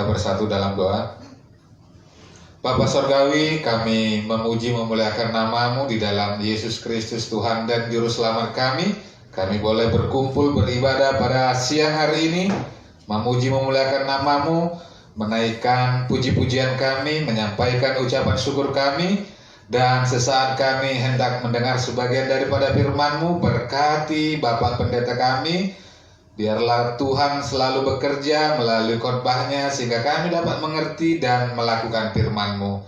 Kita bersatu dalam doa. Bapa Sorgawi, kami memuji memuliakan nama-Mu di dalam Yesus Kristus Tuhan dan Juru Selamat kami. Kami boleh berkumpul beribadah pada siang hari ini, memuji memuliakan nama-Mu, menaikkan puji-pujian kami, menyampaikan ucapan syukur kami, dan sesaat kami hendak mendengar sebagian daripada firman-Mu. Berkati Bapak Pendeta kami, biarlah Tuhan selalu bekerja melalui khotbahnya sehingga kami dapat mengerti dan melakukan firman-Mu.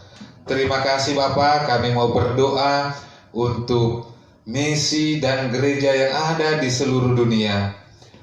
Terima kasih Bapak, kami mau berdoa untuk misi dan gereja yang ada di seluruh dunia.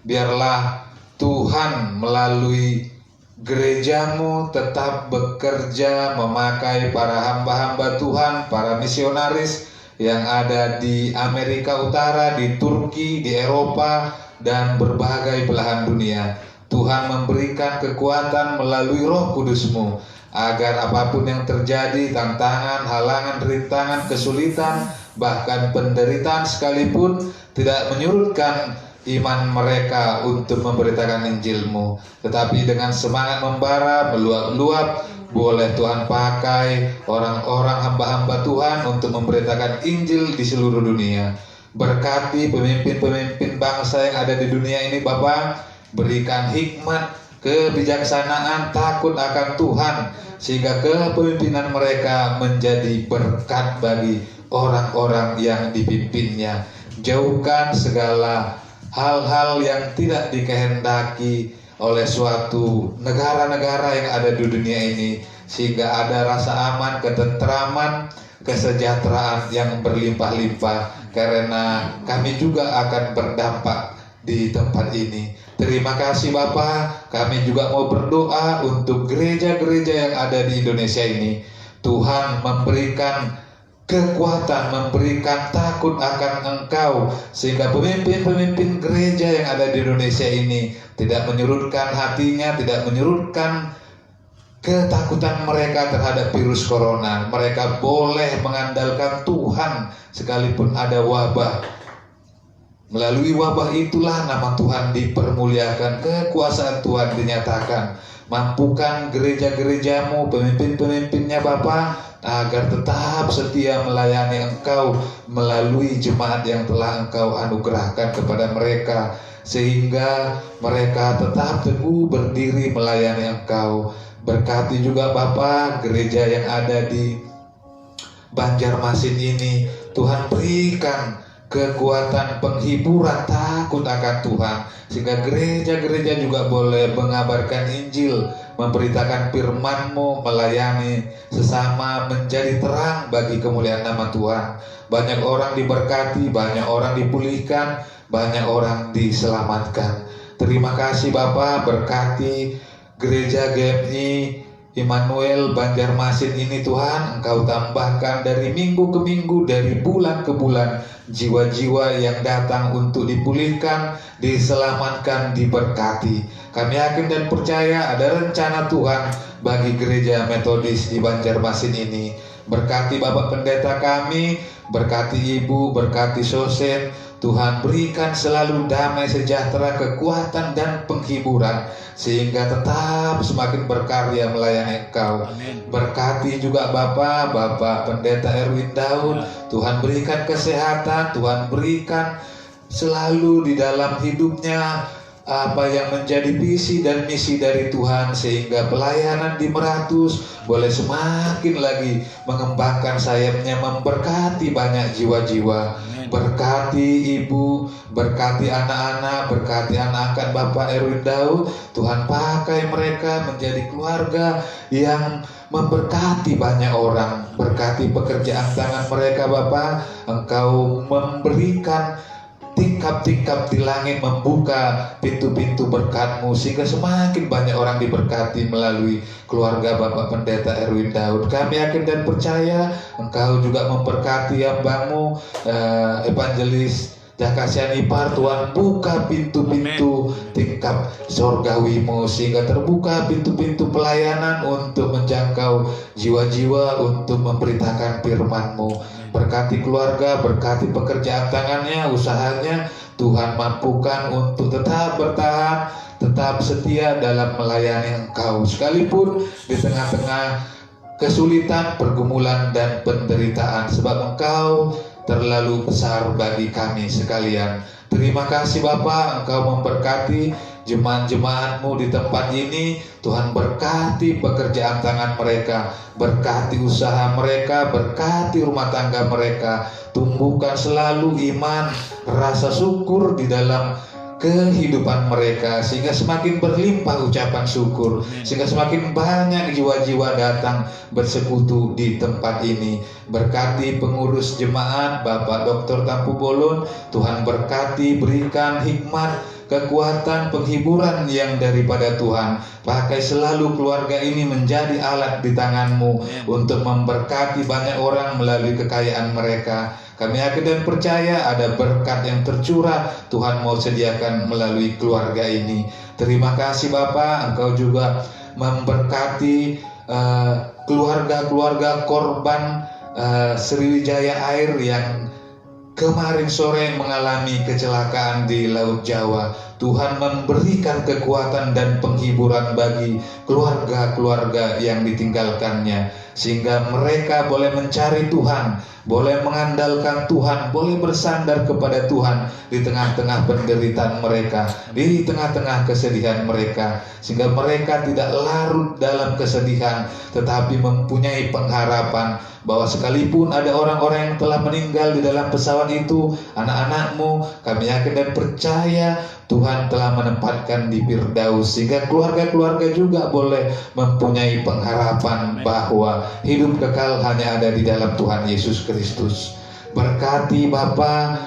Biarlah Tuhan melalui gereja-Mu tetap bekerja memakai para hamba-hamba Tuhan, para misionaris yang ada di Amerika Utara, di Turki, di Eropa, dan berbagai belahan dunia. Tuhan memberikan kekuatan melalui Roh Kudus-Mu agar apapun yang terjadi, tantangan, halangan, rintangan, kesulitan, bahkan penderitaan sekalipun tidak menyurutkan iman mereka untuk memberitakan Injil-Mu. Tetapi dengan semangat membara, meluap-luap, boleh Tuhan pakai orang-orang hamba-hamba Tuhan untuk memberitakan Injil di seluruh dunia. Berkati pemimpin-pemimpin bangsa yang ada di dunia ini Bapa, berikan hikmat, kebijaksanaan, takut akan Tuhan, sehingga kepemimpinan mereka menjadi berkat bagi orang-orang yang dipimpinnya. Jauhkan segala hal-hal yang tidak dikehendaki oleh suatu negara-negara yang ada di dunia ini, sehingga ada rasa aman, ketentraman, kesejahteraan yang berlimpah-limpah, karena kami juga akan berdampak di tempat ini. Terima kasih Bapa, kami juga mau berdoa untuk gereja-gereja yang ada di Indonesia ini. Tuhan memberikan kekuatan, memberikan takut akan Engkau, sehingga pemimpin-pemimpin gereja yang ada di Indonesia ini tidak menyurutkan hatinya, tidak menyurutkan ketakutan mereka terhadap virus corona. Mereka boleh mengandalkan Tuhan sekalipun ada wabah. Melalui wabah itulah nama Tuhan dipermuliakan, kekuasaan Tuhan dinyatakan. Mampukan gereja-gereja-Mu, pemimpin-pemimpinnya Bapa, agar tetap setia melayani Engkau melalui jemaat yang telah Engkau anugerahkan kepada mereka, sehingga mereka tetap teguh berdiri melayani Engkau. Berkati juga Bapa gereja yang ada di Banjarmasin ini. Tuhan berikan kekuatan penghiburan, takut akan Tuhan, sehingga gereja-gereja juga boleh mengabarkan Injil, memberitakan firman-Mu, melayani sesama, menjadi terang bagi kemuliaan nama Tuhan. Banyak orang diberkati, banyak orang dipulihkan, banyak orang diselamatkan. Terima kasih Bapa, berkati Gereja GMI Immanuel Banjarmasin ini Tuhan, Engkau tambahkan dari minggu ke minggu, dari bulan ke bulan, jiwa-jiwa yang datang untuk dipulihkan, diselamatkan, diberkati. Kami yakin dan percaya ada rencana Tuhan bagi gereja Metodis di Banjarmasin ini. Berkati Bapak Pendeta kami, berkati Ibu, berkati Sosen. Tuhan berikan selalu damai, sejahtera, kekuatan dan penghiburan, sehingga tetap semakin berkarya melayani Engkau. Amin. Berkati juga Bapak Pendeta Erwin Daud. Tuhan berikan kesehatan, Tuhan berikan selalu di dalam hidupnya apa yang menjadi visi dan misi dari Tuhan, sehingga pelayanan di Meratus boleh semakin lagi mengembangkan sayapnya, memberkati banyak jiwa-jiwa. Berkati Ibu, berkati anak-anak, berkati anak angkat Bapak Erwin Daud. Tuhan pakai mereka menjadi keluarga yang memberkati banyak orang. Berkati pekerjaan tangan mereka Bapak. Engkau memberikan tingkap-tingkap di langit, membuka pintu-pintu berkat-Mu, sehingga semakin banyak orang diberkati melalui keluarga Bapak Pendeta Erwin Daud. Kami yakin dan percaya Engkau juga memberkati hamba-Mu Evangelis dan kasihan ipar Tuhan, buka pintu-pintu tingkap sorgawi-Mu sehingga terbuka pintu-pintu pelayanan untuk menjangkau jiwa-jiwa, untuk memberitakan firman-Mu. Berkati keluarga, berkati pekerjaan tangannya, usahanya. Tuhan mampukan untuk tetap bertahan, tetap setia dalam melayani Engkau sekalipun di tengah-tengah kesulitan, pergumulan dan penderitaan, sebab Engkau terlalu besar bagi kami sekalian. Terima kasih Bapa, Engkau memberkati jemaat-jemaat-Mu di tempat ini. Tuhan berkati pekerjaan tangan mereka, berkati usaha mereka, berkati rumah tangga mereka. Tumbuhkan selalu iman, rasa syukur di dalam kehidupan mereka, sehingga semakin berlimpah ucapan syukur, sehingga semakin banyak jiwa-jiwa datang bersekutu di tempat ini. Berkati pengurus jemaat Bapak Dr. Tampu Bolon, Tuhan berkati, berikan hikmat, kekuatan, penghiburan yang daripada Tuhan. Pakai selalu keluarga ini menjadi alat di tangan-Mu untuk memberkati banyak orang melalui kekayaan mereka. Kami yakin dan percaya ada berkat yang tercurah Tuhan mau sediakan melalui keluarga ini. Terima kasih Bapak, Engkau juga memberkati keluarga-keluarga korban Sriwijaya Air yang kemarin sore mengalami kecelakaan di Laut Jawa. Tuhan memberikan kekuatan dan penghiburan bagi keluarga-keluarga yang ditinggalkannya, sehingga mereka boleh mencari Tuhan, boleh mengandalkan Tuhan, boleh bersandar kepada Tuhan di tengah-tengah penderitaan mereka, di tengah-tengah kesedihan mereka, sehingga mereka tidak larut dalam kesedihan, tetapi mempunyai pengharapan bahwa sekalipun ada orang-orang yang telah meninggal di dalam pesawat itu, anak-anak-Mu, kami yakin dan percaya Tuhan telah menempatkan di Firdaus, sehingga keluarga-keluarga juga boleh mempunyai pengharapan bahwa hidup kekal hanya ada di dalam Tuhan Yesus Kristus. Berkati Bapa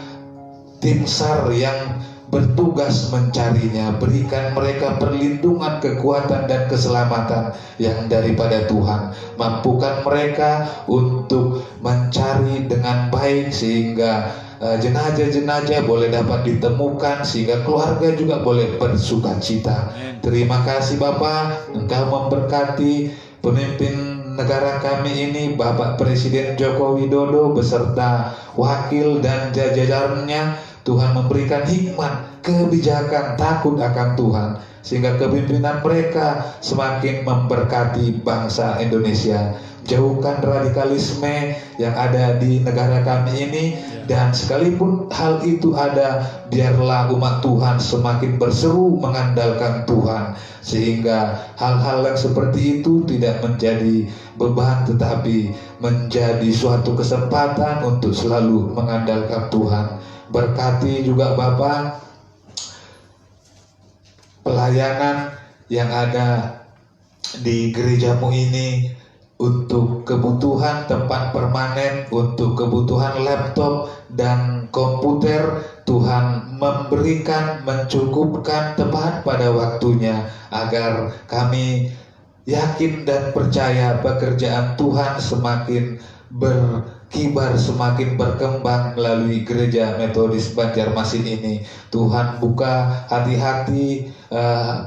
tim SAR yang bertugas mencarinya, berikan mereka perlindungan, kekuatan dan keselamatan yang daripada Tuhan. Mampukan mereka untuk mencari dengan baik sehingga jenazah-jenazah boleh dapat ditemukan, sehingga keluarga juga boleh bersuka cita. Terima kasih Bapa, Engkau memberkati pemimpin negara kami ini, Bapak Presiden Joko Widodo beserta wakil dan jajarannya. Tuhan memberikan hikmat, kebijakan, takut akan Tuhan, sehingga kepemimpinan mereka semakin memberkati bangsa Indonesia. Jauhkan radikalisme yang ada di negara kami ini, dan sekalipun hal itu ada, biarlah umat Tuhan semakin berseru mengandalkan Tuhan, sehingga hal-hal yang seperti itu tidak menjadi beban, tetapi menjadi suatu kesempatan untuk selalu mengandalkan Tuhan. Berkati juga Bapa pelayanan yang ada di gerejamu ini, untuk kebutuhan tempat permanen, untuk kebutuhan laptop dan komputer. Tuhan memberikan, mencukupkan tepat pada waktunya, agar kami yakin dan percaya pekerjaan Tuhan semakin berkibar, semakin berkembang melalui Gereja Metodis Banjarmasin ini. Tuhan buka hati-hati,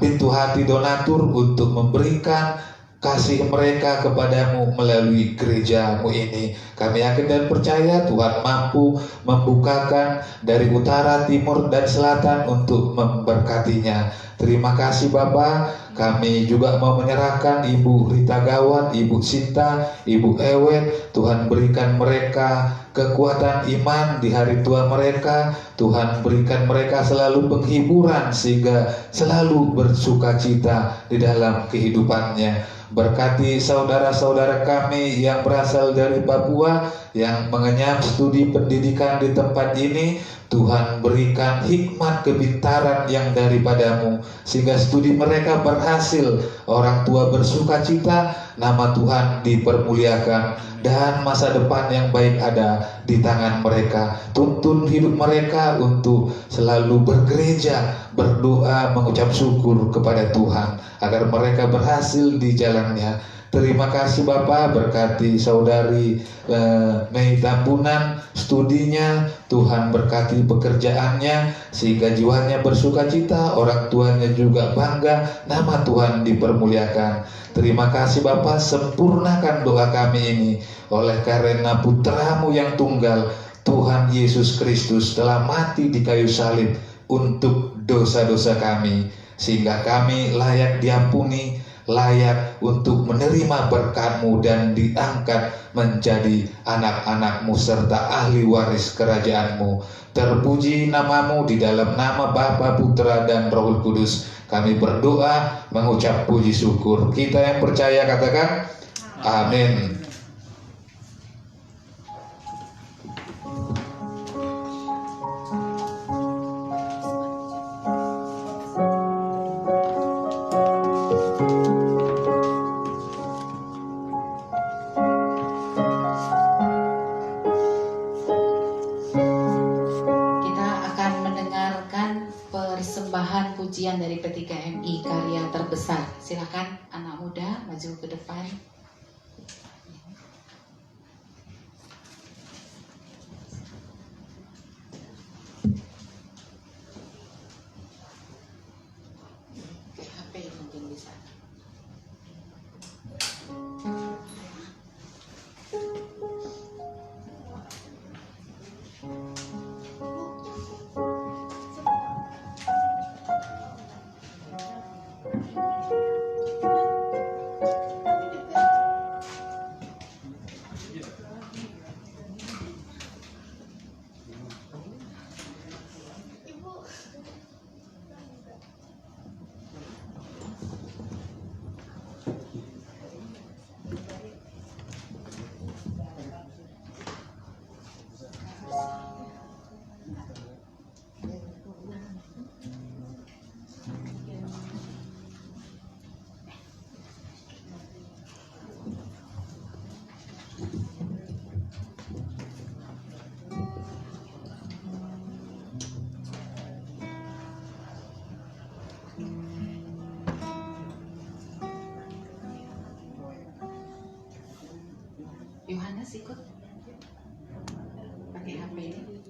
pintu hati donatur untuk memberikan kasih mereka kepadamu melalui gerejamu ini. Kami yakin dan percaya Tuhan mampu membukakan dari utara, timur, dan selatan untuk memberkatinya. Terima kasih Bapa. Kami juga mau menyerahkan Ibu Rita Gawat, Ibu Sinta, Ibu Ewet. Tuhan berikan mereka kekuatan iman di hari tua mereka. Tuhan berikan mereka selalu penghiburan, sehingga selalu bersuka cita di dalam kehidupannya. Berkati saudara-saudara kami yang berasal dari Papua yang mengenyam studi pendidikan di tempat ini. Tuhan berikan hikmat kepintaran yang daripadamu, sehingga studi mereka berhasil, orang tua bersuka cita, nama Tuhan dipermuliakan, dan masa depan yang baik ada di tangan mereka. Tuntun hidup mereka untuk selalu bergereja, berdoa, mengucap syukur kepada Tuhan, agar mereka berhasil di jalannya. Terima kasih Bapak, berkati saudari Mei Tambunan, studinya, Tuhan berkati pekerjaannya, sehingga jiwanya bersuka cita, orang tuanya juga bangga, nama Tuhan dipermuliakan. Terima kasih Bapak, sempurnakan doa kami ini, oleh karena putramu yang tunggal, Tuhan Yesus Kristus telah mati di kayu salib untuk dosa-dosa kami, sehingga kami layak diampuni, layak untuk menerima berkat-Mu dan diangkat menjadi anak-anak-Mu serta ahli waris kerajaan-Mu. Terpuji nama-Mu, di dalam nama Bapa, Putra, dan Roh Kudus kami berdoa mengucap puji syukur. Kita yang percaya katakan amin. Pujian dari P3MI Karya Terbesar. Silakan anak muda maju ke depan. HP mungkin bisa. Yohanes ikut pakai HP ini.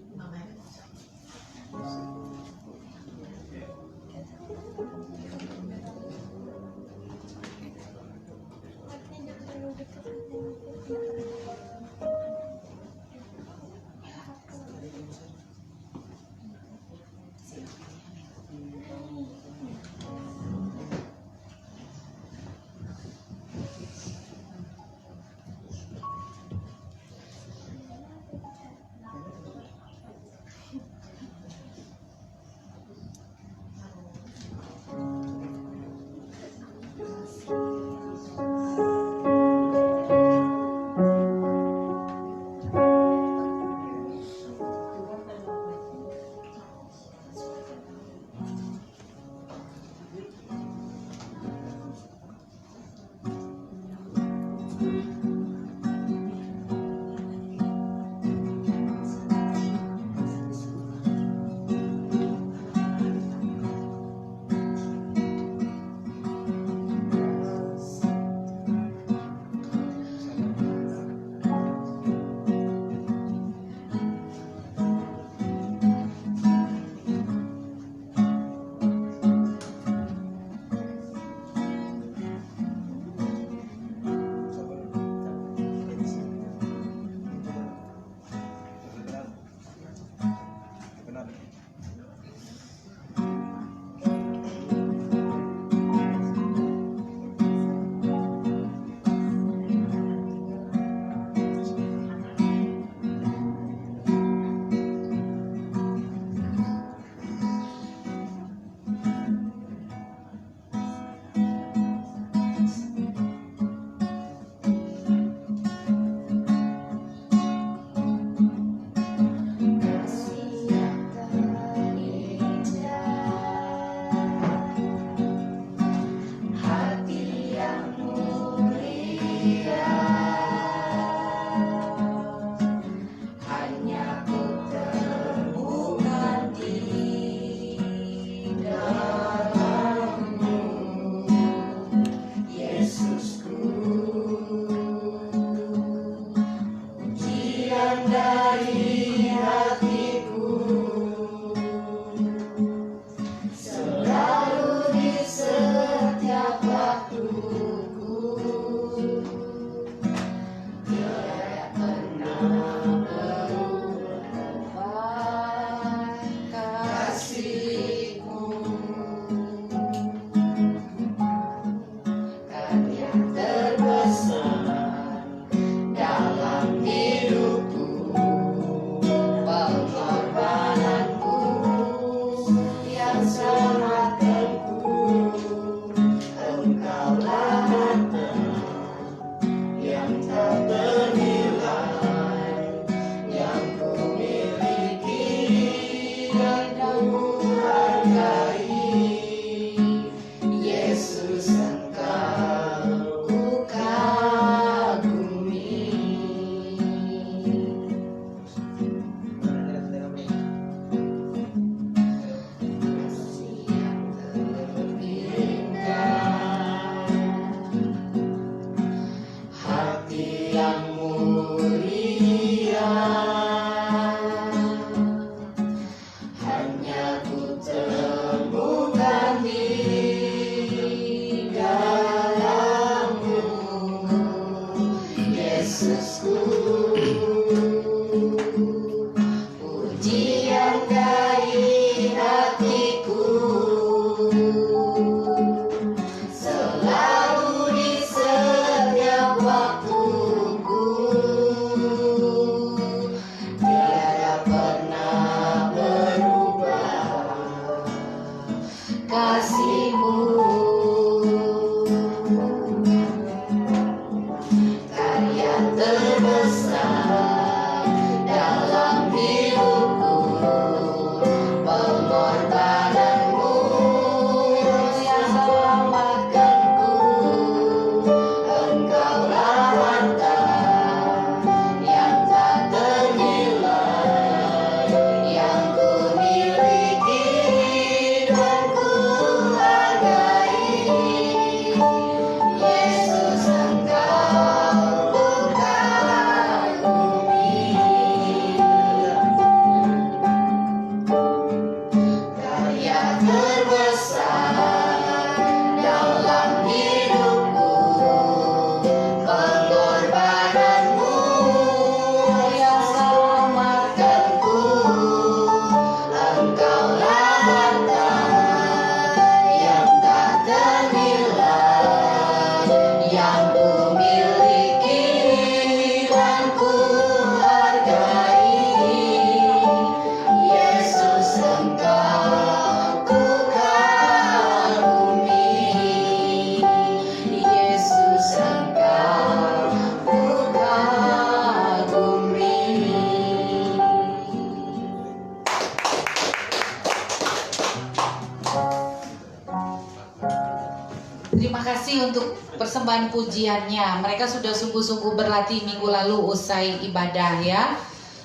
Terima kasih untuk persembahan pujiannya. Mereka sudah sungguh-sungguh berlatih minggu lalu usai ibadah ya.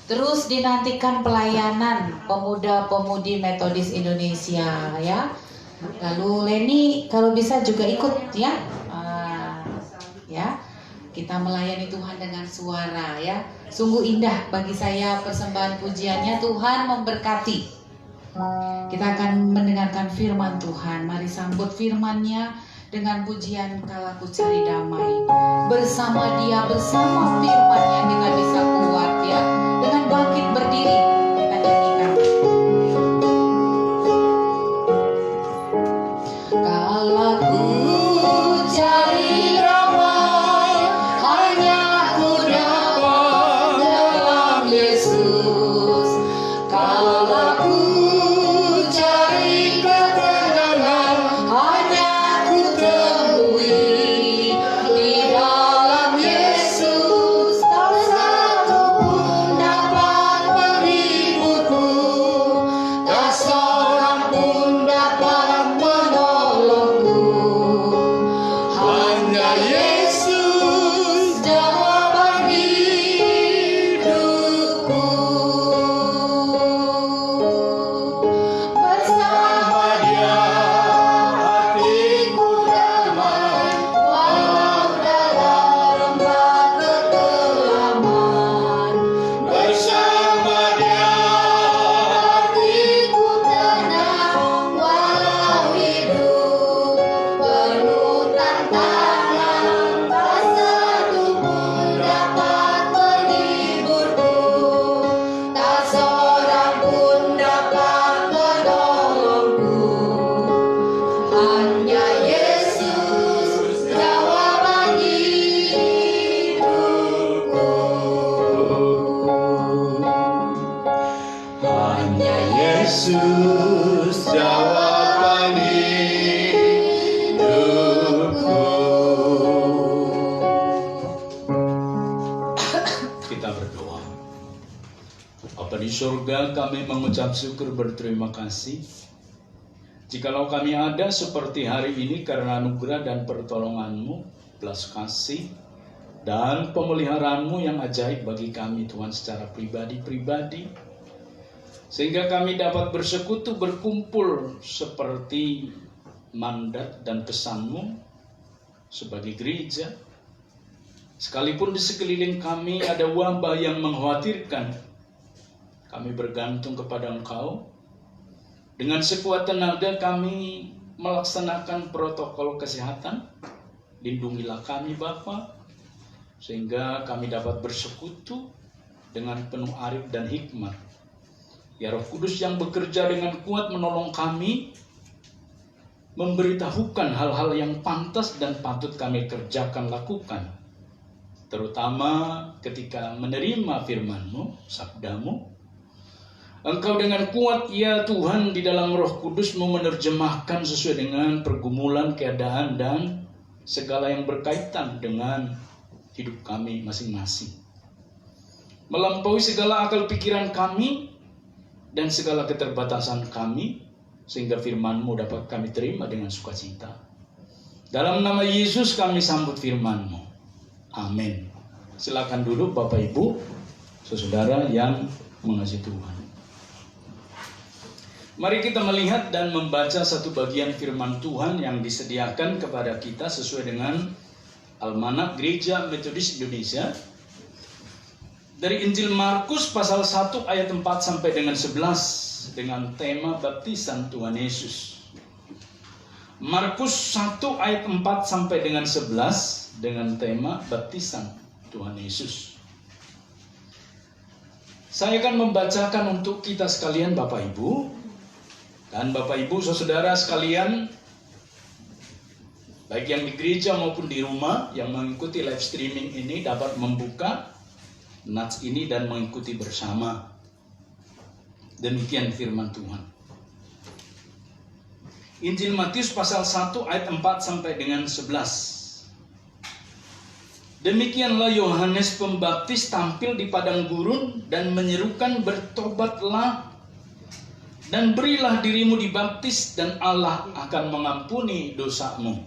Terus dinantikan pelayanan pemuda-pemudi Metodis Indonesia ya. Lalu Leni kalau bisa juga ikut ya. Ya. Kita melayani Tuhan dengan suara ya. Sungguh indah bagi saya persembahan pujiannya. Tuhan memberkati. Kita akan mendengarkan firman Tuhan. Mari sambut firman-Nya dengan pujian Kala Ku Cari Damai. Bersama Dia, bersama firman-Nya kita bisa kuat ya. Dengan bangkit berdiri kita nyanyikan. Kala ku cari damai, hanya ku dapat dalam Yesus. Kala ku cari ketenangan, hanya ku temui di dalam Yesus. Tak satu Yesus jawaban hidupku. Kita berdoa. Bapa di surga, kami mengucap syukur berterima kasih. Jikalau kami ada seperti hari ini karena anugerah dan pertolongan-Mu, belas kasih dan pemeliharaanmu yang ajaib bagi kami Tuhan secara pribadi-pribadi, sehingga kami dapat bersekutu berkumpul seperti mandat dan pesan-Mu sebagai gereja. Sekalipun di sekeliling kami ada wabah yang mengkhawatirkan, kami bergantung kepada Engkau. Dengan sekuat tenaga kami melaksanakan protokol kesehatan. Lindungilah kami Bapa, sehingga kami dapat bersekutu dengan penuh arif dan hikmat. Ya Roh Kudus yang bekerja dengan kuat menolong kami, memberitahukan hal-hal yang pantas dan patut kami kerjakan lakukan. Terutama ketika menerima firman-Mu, sabda-Mu. Engkau dengan kuat ya Tuhan di dalam Roh Kudus-Mu menerjemahkan sesuai dengan pergumulan, keadaan, dan segala yang berkaitan dengan hidup kami masing-masing. Melampaui segala akal pikiran kami dan segala keterbatasan kami, sehingga firman-Mu dapat kami terima dengan sukacita. Dalam nama Yesus kami sambut firman-Mu. Amin. Silakan duduk Bapak Ibu, saudara yang mengasihi Tuhan. Mari kita melihat dan membaca satu bagian firman Tuhan yang disediakan kepada kita sesuai dengan Almanak Gereja Metodis Indonesia. Dari Injil Markus pasal 1 ayat 4 sampai dengan 11 dengan tema baptisan Tuhan Yesus. Markus 1 ayat 4 sampai dengan 11 dengan tema baptisan Tuhan Yesus. Saya akan membacakan untuk kita sekalian Bapak Ibu. Dan Bapak Ibu saudara sekalian, baik yang di gereja maupun di rumah yang mengikuti live streaming ini dapat membuka nats ini dan mengikuti bersama. Demikian firman Tuhan. Injil Matius pasal 1 ayat 4 sampai dengan 11. Demikianlah Yohanes Pembaptis tampil di padang gurun dan menyerukan, bertobatlah dan berilah dirimu dibaptis dan Allah akan mengampuni dosamu.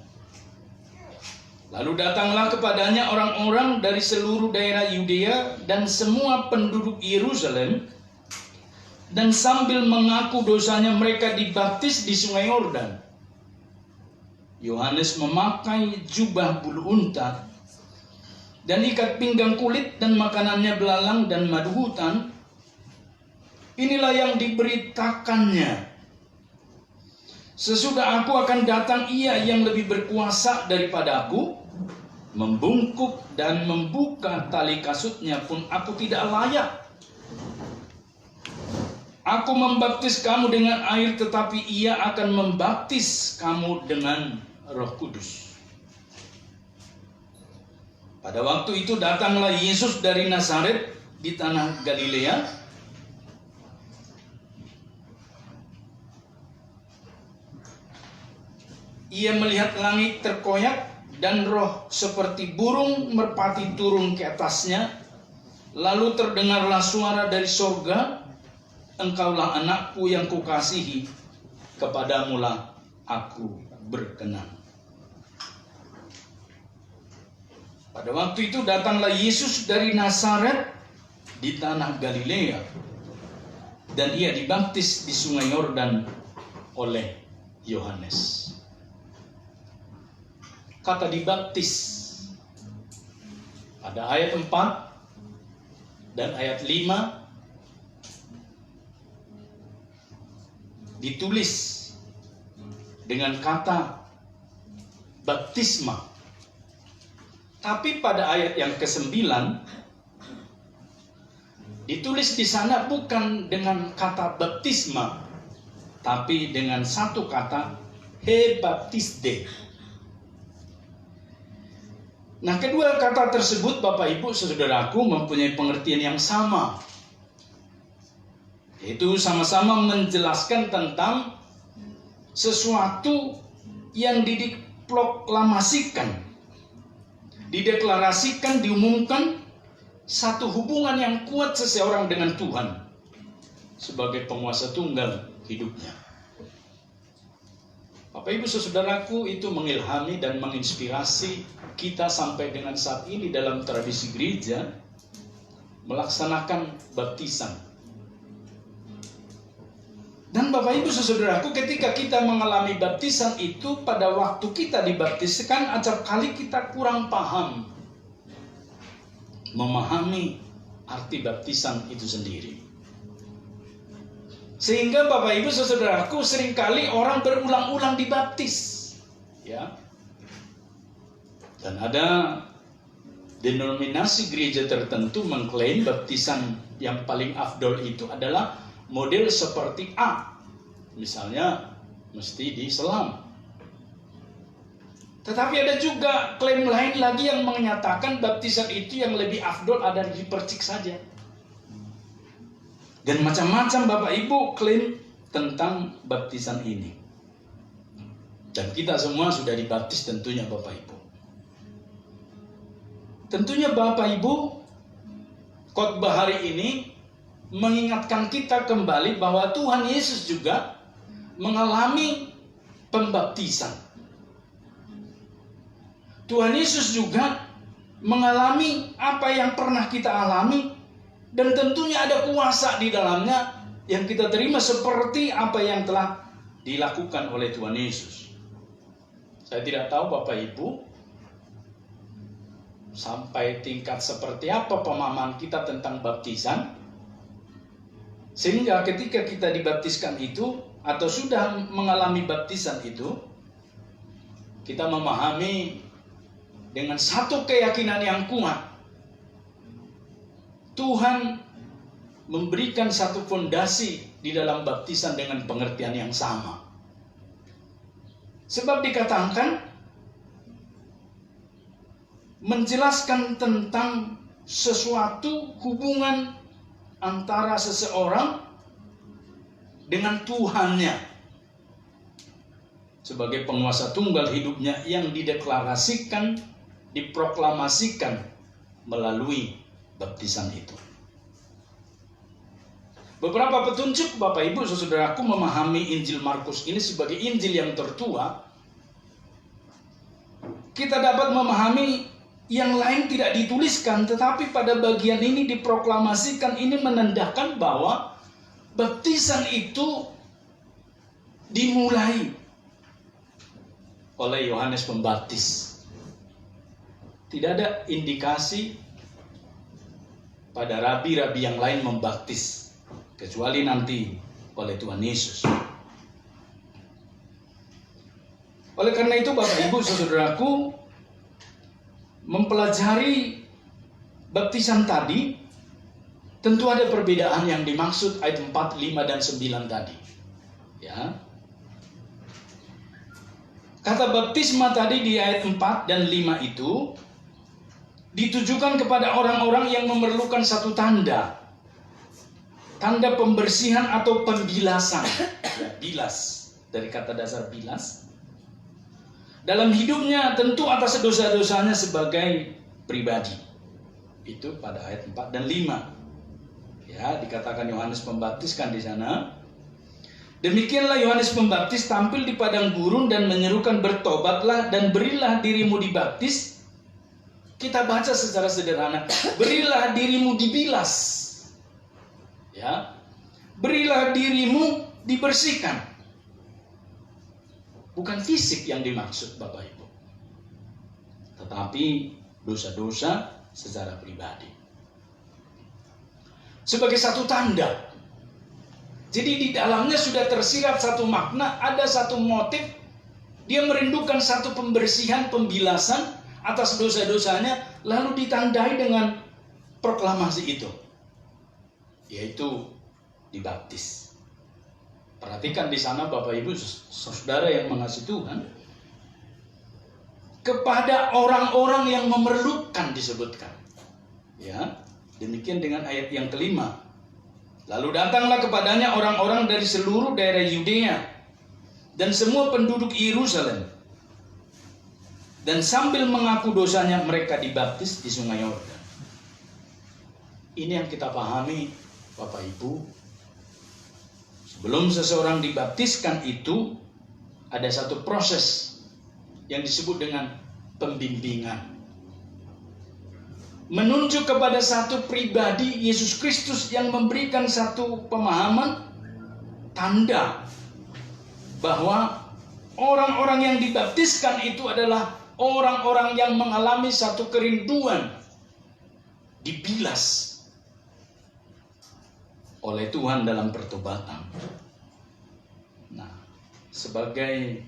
Lalu datanglah kepadanya orang-orang dari seluruh daerah Yudea dan semua penduduk Yerusalem, dan sambil mengaku dosanya mereka dibaptis di sungai Yordan. Yohanes memakai jubah bulu unta dan ikat pinggang kulit, dan makanannya belalang dan madu hutan. Inilah yang diberitakannya. Sesudah aku akan datang ia yang lebih berkuasa daripada aku, membungkuk dan membuka tali kasutnya pun aku tidak layak. Aku membaptis kamu dengan air, tetapi ia akan membaptis kamu dengan Roh Kudus. Pada waktu itu datanglah Yesus dari Nazaret di tanah Galilea. Ia melihat langit terkoyak dan roh seperti burung merpati turun ke atasnya. Lalu terdengarlah suara dari sorga, engkaulah anakku yang kukasihi, kepadamulah aku berkenan. Pada waktu itu datanglah Yesus dari Nazaret di tanah Galilea, dan ia dibaptis di sungai Yordan oleh Yohanes. Kata dibaptis pada ayat 4 dan ayat 5 ditulis dengan kata baptisma. Tapi pada ayat yang ke-9 ditulis di sana bukan dengan kata baptisma, tapi dengan satu kata hebaptisde. Nah, kedua kata tersebut Bapak Ibu saudaraku mempunyai pengertian yang sama. Yaitu sama-sama menjelaskan tentang sesuatu yang diproklamasikan, dideklarasikan, diumumkan, satu hubungan yang kuat seseorang dengan Tuhan sebagai penguasa tunggal hidupnya. Bapak Ibu Saudaraku, itu mengilhami dan menginspirasi kita sampai dengan saat ini dalam tradisi gereja melaksanakan baptisan. Dan Bapak Ibu Saudaraku, ketika kita mengalami baptisan itu, pada waktu kita dibaptiskan, acap kali kita kurang paham memahami arti baptisan itu sendiri. Sehingga Bapak Ibu Saudaraku, seringkali orang berulang-ulang dibaptis, ya. Dan ada denominasi gereja tertentu mengklaim baptisan yang paling afdol itu adalah model seperti A. Misalnya mesti diselam. Tetapi ada juga klaim lain lagi yang menyatakan baptisan itu yang lebih afdol ada dipercik saja. Dan macam-macam Bapak Ibu klaim tentang baptisan ini. Dan kita semua sudah dibaptis tentunya Bapak Ibu. Tentunya Bapak Ibu, khotbah hari ini mengingatkan kita kembali bahwa Tuhan Yesus juga mengalami pembaptisan. Tuhan Yesus juga mengalami apa yang pernah kita alami, dan tentunya ada kuasa di dalamnya yang kita terima seperti apa yang telah dilakukan oleh Tuhan Yesus. Saya tidak tahu Bapak Ibu sampai tingkat seperti apa pemahaman kita tentang baptisan, sehingga ketika kita dibaptiskan itu atau sudah mengalami baptisan itu, kita memahami dengan satu keyakinan yang kuat, Tuhan memberikan satu fondasi di dalam baptisan dengan pengertian yang sama. Sebab dikatakan menjelaskan tentang sesuatu hubungan antara seseorang dengan Tuhannya sebagai penguasa tunggal hidupnya yang dideklarasikan, diproklamasikan melalui baptisan itu. Beberapa petunjuk Bapak Ibu Saudaraku memahami Injil Markus ini sebagai Injil yang tertua. Kita dapat memahami yang lain tidak dituliskan, tetapi pada bagian ini diproklamasikan. Ini menandakan bahwa baptisan itu dimulai oleh Yohanes Pembaptis. Tidak ada indikasi pada rabi-rabi yang lain membaptis, kecuali nanti oleh Tuhan Yesus. Oleh karena itu Bapak Ibu Saudaraku, mempelajari baptisan tadi, tentu ada perbedaan yang dimaksud ayat 4, 5, dan 9 tadi. Ya. Kata baptisma tadi di ayat 4 dan 5 itu ditujukan kepada orang-orang yang memerlukan satu tanda. Tanda pembersihan atau pembilasan. Ya, bilas, dari kata dasar bilas. Dalam hidupnya tentu atas dosa-dosanya sebagai pribadi. Itu pada ayat 4 dan 5. Ya, dikatakan Yohanes Pembaptis kan di sana. Demikianlah Yohanes Pembaptis tampil di padang gurun dan menyerukan, bertobatlah dan berilah dirimu dibaptis. Kita baca secara sederhana, berilah dirimu dibilas. Ya. Berilah dirimu dibersihkan. Bukan fisik yang dimaksud Bapak Ibu, tetapi dosa-dosa secara pribadi. Sebagai satu tanda. Jadi di dalamnya sudah tersirat satu makna, ada satu motif. Dia merindukan satu pembersihan, pembilasan atas dosa-dosanya, lalu ditandai dengan proklamasi itu, yaitu dibaptis. Perhatikan di sana Bapak Ibu Saudara yang mengasihi Tuhan, kepada orang-orang yang memerlukan disebutkan. Ya, demikian dengan ayat yang kelima. Lalu datanglah kepadanya orang-orang dari seluruh daerah Yudea dan semua penduduk Yerusalem. Dan sambil mengaku dosanya mereka dibaptis di sungai Yordan. Ini yang kita pahami, Bapak Ibu. Sebelum seseorang dibaptiskan itu ada satu proses yang disebut dengan pembimbingan. Menunjuk kepada satu pribadi Yesus Kristus yang memberikan satu pemahaman, tanda bahwa orang-orang yang dibaptiskan itu adalah orang-orang yang mengalami satu kerinduan dibilas oleh Tuhan dalam pertobatan. Nah, sebagai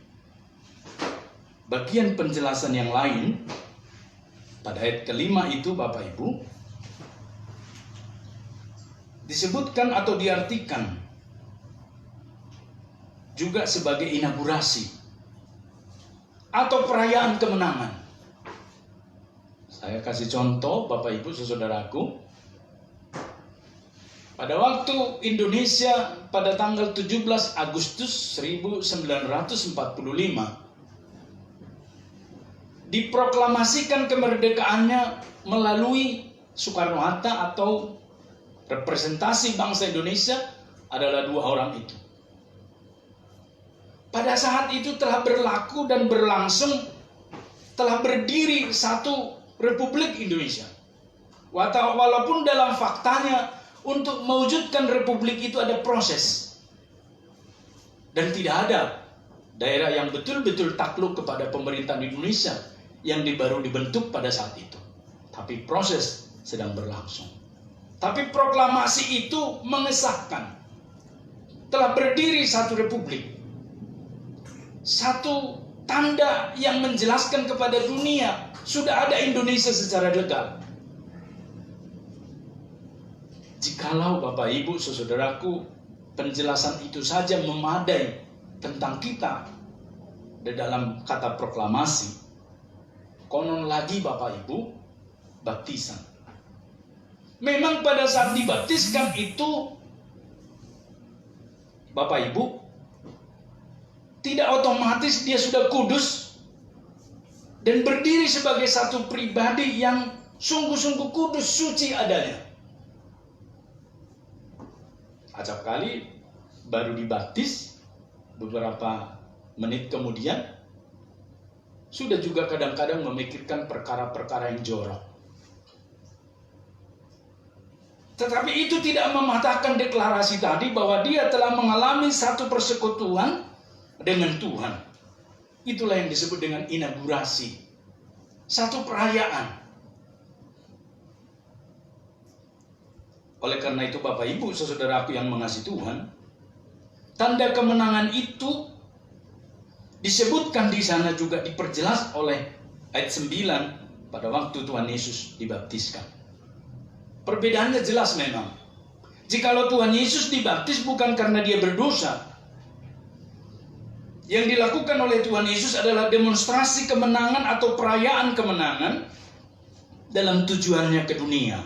bagian penjelasan yang lain, pada ayat kelima itu Bapak Ibu, disebutkan atau diartikan juga sebagai inaugurasi atau perayaan kemenangan. Saya kasih contoh Bapak Ibu saudaraku. Pada waktu Indonesia pada tanggal 17 Agustus 1945 diproklamasikan kemerdekaannya melalui Soekarno-Hatta atau representasi bangsa Indonesia adalah dua orang itu. Pada saat itu telah berlaku dan berlangsung, telah berdiri satu Republik Indonesia. Walaupun dalam faktanya untuk mewujudkan Republik itu ada proses. Dan tidak ada daerah yang betul-betul takluk kepada pemerintahan Indonesia yang baru dibentuk pada saat itu. Tapi proses sedang berlangsung. Tapi proklamasi itu mengesahkan telah berdiri satu republik. Satu tanda yang menjelaskan kepada dunia sudah ada Indonesia secara legal. Jikalau Bapak Ibu saudaraku penjelasan itu saja memadai tentang kita di dalam kata proklamasi, konon lagi Bapak Ibu baptisan. Memang pada saat dibaptiskan itu Bapak Ibu tidak otomatis dia sudah kudus dan berdiri sebagai satu pribadi yang sungguh-sungguh kudus, suci adanya. Acap kali baru dibaptis, beberapa menit kemudian sudah juga kadang-kadang memikirkan perkara-perkara yang jorok. Tetapi itu tidak mematahkan deklarasi tadi bahwa dia telah mengalami satu persekutuan dengan Tuhan. Itulah yang disebut dengan inaugurasi. Satu perayaan. Oleh karena itu Bapak Ibu saudaraku yang mengasihi Tuhan, tanda kemenangan itu disebutkan di sana juga diperjelas oleh ayat 9 pada waktu Tuhan Yesus dibaptiskan. Perbedaannya jelas memang. Jikalau Tuhan Yesus dibaptis bukan karena dia berdosa, yang dilakukan oleh Tuhan Yesus adalah demonstrasi kemenangan atau perayaan kemenangan dalam tujuannya ke dunia.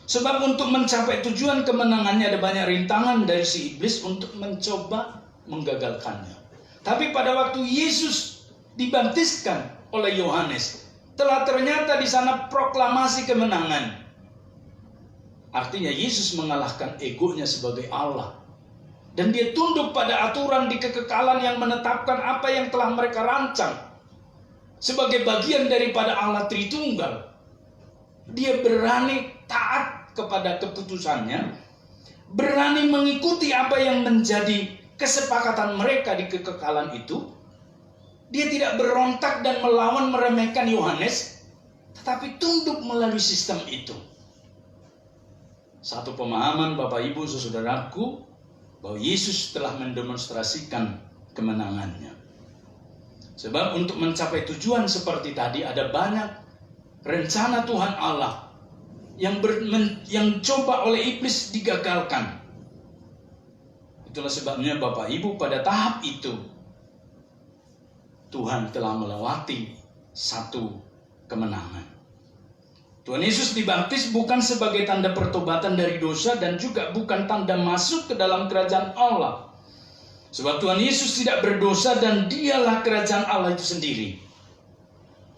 Sebab untuk mencapai tujuan kemenangannya ada banyak rintangan dari si iblis untuk mencoba menggagalkannya. Tapi pada waktu Yesus dibaptiskan oleh Yohanes, telah ternyata di sana proklamasi kemenangan. Artinya Yesus mengalahkan egonya sebagai Allah. Dan dia tunduk pada aturan di kekekalan yang menetapkan apa yang telah mereka rancang. Sebagai bagian daripada Allah Tritunggal. Dia berani taat kepada keputusannya. Berani mengikuti apa yang menjadi kesepakatan mereka di kekekalan itu. Dia tidak berontak dan melawan meremehkan Yohanes. Tetapi tunduk melalui sistem itu. Satu pemahaman Bapak Ibu saudaraku, bahwa Yesus telah mendemonstrasikan kemenangannya. Sebab untuk mencapai tujuan seperti tadi ada banyak rencana Tuhan Allah yang coba oleh iblis digagalkan. Itulah sebabnya Bapak Ibu pada tahap itu Tuhan telah melewati satu kemenangan. Tuhan Yesus dibaptis bukan sebagai tanda pertobatan dari dosa dan juga bukan tanda masuk ke dalam kerajaan Allah. Sebab Tuhan Yesus tidak berdosa dan dialah kerajaan Allah itu sendiri.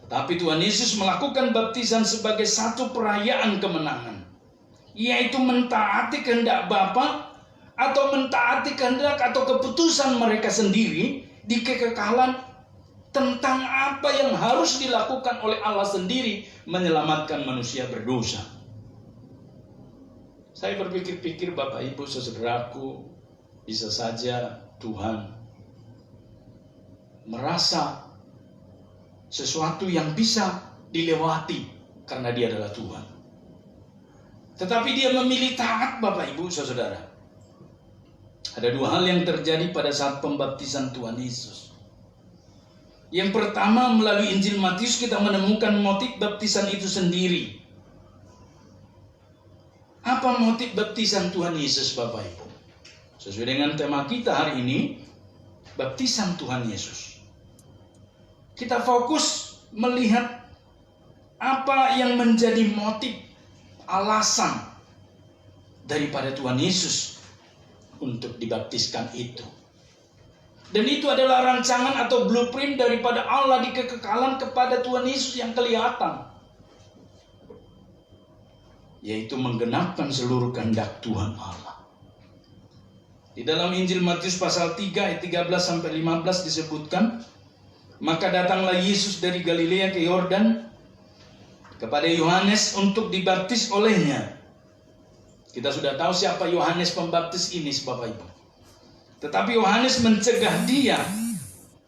Tetapi Tuhan Yesus melakukan baptisan sebagai satu perayaan kemenangan, yaitu mentaati kehendak Bapa atau mentaati kehendak atau keputusan mereka sendiri di kekekalan tentang apa yang harus dilakukan oleh Allah sendiri menyelamatkan manusia berdosa. Saya berpikir-pikir, Bapak Ibu saudaraku, bisa saja Tuhan merasa sesuatu yang bisa dilewati karena Dia adalah Tuhan. Tetapi Dia memilih taat, Bapak Ibu saudara. Ada dua hal yang terjadi pada saat pembaptisan Tuhan Yesus. Yang pertama, melalui Injil Matius kita menemukan motif baptisan itu sendiri. Apa motif baptisan Tuhan Yesus, Bapak Ibu? Sesuai dengan tema kita hari ini, baptisan Tuhan Yesus. Kita fokus melihat apa yang menjadi motif, alasan daripada Tuhan Yesus untuk dibaptiskan itu. Dan itu adalah rancangan atau blueprint daripada Allah di kekekalan kepada Tuhan Yesus yang kelihatan, yaitu menggenapkan seluruh kehendak Tuhan Allah. Di dalam Injil Matius pasal 3 ayat 13-15 disebutkan, maka datanglah Yesus dari Galilea ke Yordan kepada Yohanes untuk dibaptis olehnya. Kita sudah tahu siapa Yohanes Pembaptis ini, Bapak Ibu. Tetapi Yohanes mencegah dia.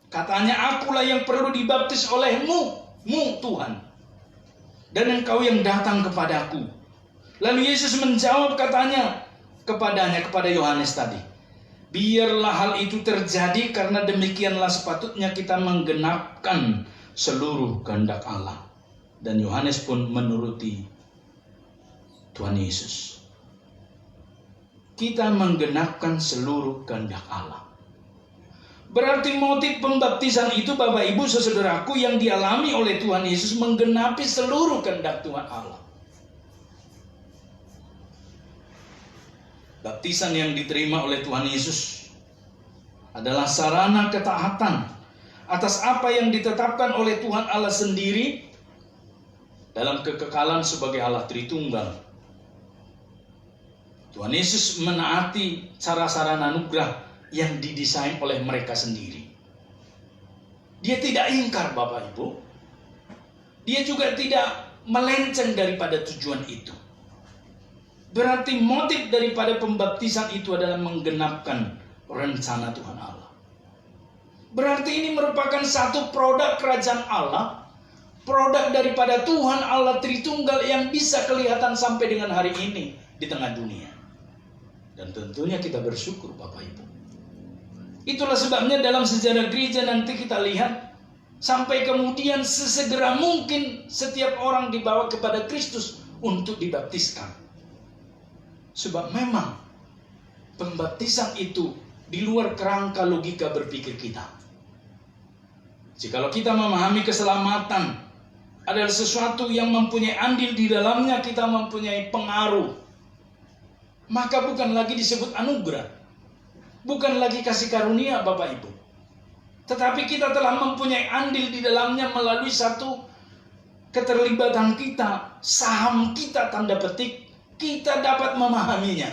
Katanya, akulah yang perlu dibaptis olehmu, Tuhan. Dan engkau yang datang kepadaku. Lalu Yesus menjawab kepada Yohanes tadi, biarlah hal itu terjadi karena demikianlah sepatutnya kita menggenapkan seluruh kehendak Allah. Dan Yohanes pun menuruti Tuhan Yesus. Kita menggenapkan seluruh kehendak Allah. Berarti motif pembaptisan itu, Bapak Ibu saudaraku, yang dialami oleh Tuhan Yesus menggenapi seluruh kehendak Tuhan Allah. Baptisan yang diterima oleh Tuhan Yesus adalah sarana ketaatan atas apa yang ditetapkan oleh Tuhan Allah sendiri dalam kekekalan sebagai Allah Tritunggal. Tuhan Yesus menaati cara sarana anugerah yang didesain oleh mereka sendiri. Dia tidak ingkar, Bapak Ibu. Dia juga tidak melenceng daripada tujuan itu. Berarti motif daripada pembaptisan itu adalah menggenapkan rencana Tuhan Allah. Berarti ini merupakan satu produk kerajaan Allah, produk daripada Tuhan Allah Tritunggal yang bisa kelihatan sampai dengan hari ini di tengah dunia. Dan tentunya kita bersyukur, Bapak Ibu. Itulah sebabnya dalam sejarah gereja nanti kita lihat sampai kemudian sesegera mungkin setiap orang dibawa kepada Kristus untuk dibaptiskan. Sebab memang pembaptisan itu di luar kerangka logika berpikir kita. Jikalau kita memahami keselamatan adalah sesuatu yang mempunyai andil di dalamnya, kita mempunyai pengaruh, maka bukan lagi disebut anugerah, bukan lagi kasih karunia, Bapak Ibu. Tetapi kita telah mempunyai andil di dalamnya melalui satu keterlibatan kita, saham kita, tanda petik, kita dapat memahaminya.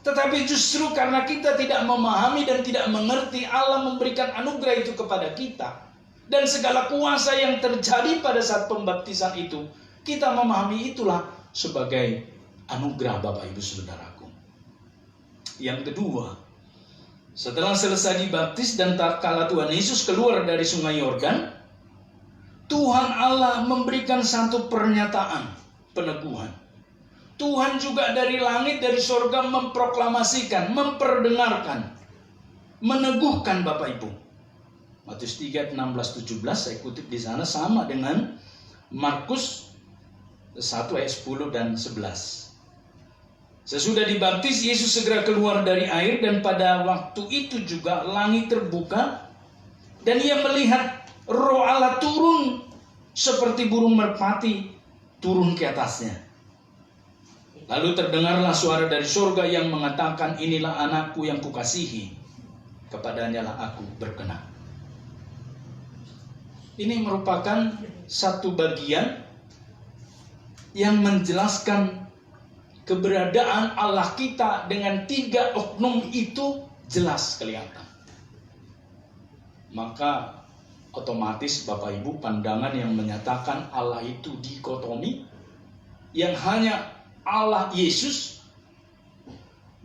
Tetapi justru karena kita tidak memahami dan tidak mengerti, Allah memberikan anugerah itu kepada kita. Dan segala kuasa yang terjadi pada saat pembaptisan itu, kita memahami itulah sebagai anugerah, Bapak Ibu Saudaraku. Yang kedua, setelah selesai dibaptis dan tatkala Tuhan Yesus keluar dari sungai Yordan, Tuhan Allah memberikan satu pernyataan peneguhan. Tuhan juga dari langit, dari surga memproklamasikan, memperdengarkan, meneguhkan, Bapak Ibu. Matius 3, 16-17 saya kutip di sana sama dengan Markus 1 ayat 10 dan 11. Sesudah dibaptis, Yesus segera keluar dari air dan pada waktu itu juga langit terbuka dan ia melihat Roh Allah turun seperti burung merpati turun ke atasnya. Lalu terdengarlah suara dari surga yang mengatakan, inilah anakku yang kukasihi, kepadanya lah aku berkenan. Ini merupakan satu bagian yang menjelaskan keberadaan Allah kita dengan 3 oknum itu jelas kelihatan. Maka otomatis Bapak Ibu, pandangan yang menyatakan Allah itu dikotomi, yang hanya Allah Yesus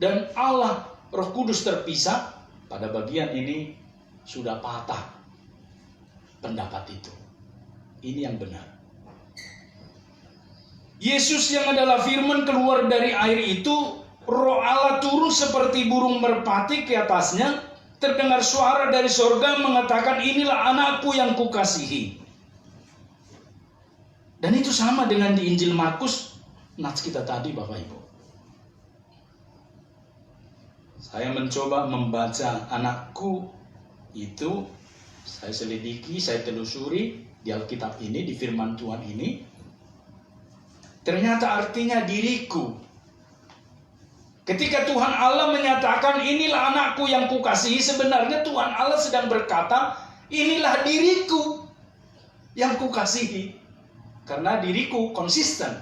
dan Allah Roh Kudus terpisah, pada bagian ini sudah patah pendapat itu. Ini yang benar. Yesus yang adalah firman keluar dari air itu, Roh Allah turun seperti burung merpati ke atasnya. Terdengar suara dari surga mengatakan, inilah anakku yang kukasihi. Dan itu sama dengan di Injil Markus, nats kita tadi Bapak Ibu. Saya mencoba membaca anakku itu, saya selidiki, saya telusuri di Alkitab ini, di firman Tuhan ini. Ternyata artinya diriku. Ketika Tuhan Allah menyatakan inilah anakku yang kukasihi, sebenarnya Tuhan Allah sedang berkata, inilah diriku yang kukasihi. Karena diriku konsisten.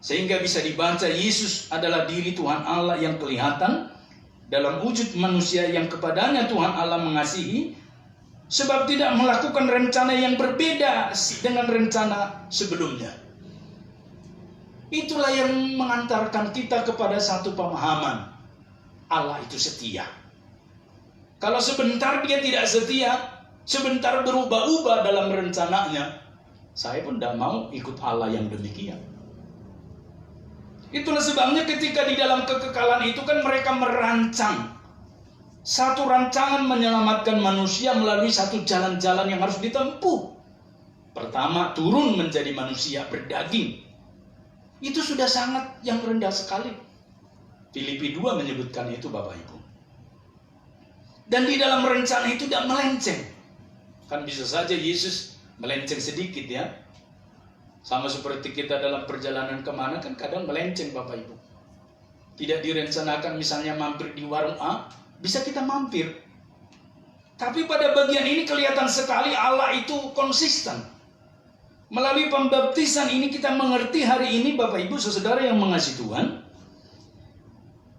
Sehingga bisa dibaca Yesus adalah diri Tuhan Allah yang kelihatan dalam wujud manusia yang kepadanya Tuhan Allah mengasihi, sebab tidak melakukan rencana yang berbeda dengan rencana sebelumnya. Itulah yang mengantarkan kita kepada satu pemahaman, Allah itu setia. Kalau sebentar dia tidak setia, sebentar berubah-ubah dalam rencananya, saya pun tidak mau ikut Allah yang demikian. Itulah sebabnya ketika di dalam kekekalan itu kan mereka merancang satu rancangan menyelamatkan manusia melalui satu jalan-jalan yang harus ditempuh. Pertama, turun menjadi manusia berdaging. Itu sudah sangat yang rendah sekali. Filipi 2 menyebutkan itu Bapak Ibu. Dan di dalam rencana itu tidak melenceng. Kan bisa saja Yesus melenceng sedikit ya. Sama seperti kita dalam perjalanan kemana kan kadang melenceng Bapak Ibu. Tidak direncanakan misalnya mampir di warung A, bisa kita mampir. Tapi pada bagian ini kelihatan sekali Allah itu konsisten. Melalui pembaptisan ini kita mengerti hari ini Bapak Ibu saudara yang mengasihi Tuhan,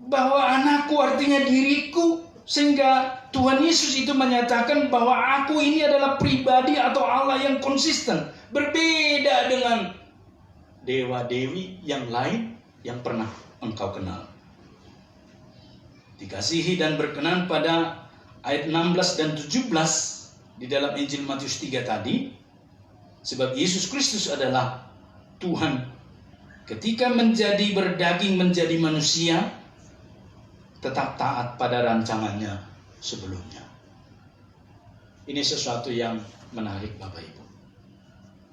bahwa anakku artinya diriku, sehingga Tuhan Yesus itu menyatakan bahwa aku ini adalah pribadi atau Allah yang konsisten, berbeda dengan dewa-dewi yang lain yang pernah engkau kenal. Dikasihi dan berkenan pada ayat 16 dan 17 di dalam Injil Matius 3 tadi. Sebab Yesus Kristus adalah Tuhan. Ketika menjadi berdaging menjadi manusia, tetap taat pada rancangannya sebelumnya. Ini sesuatu yang menarik Bapak Ibu.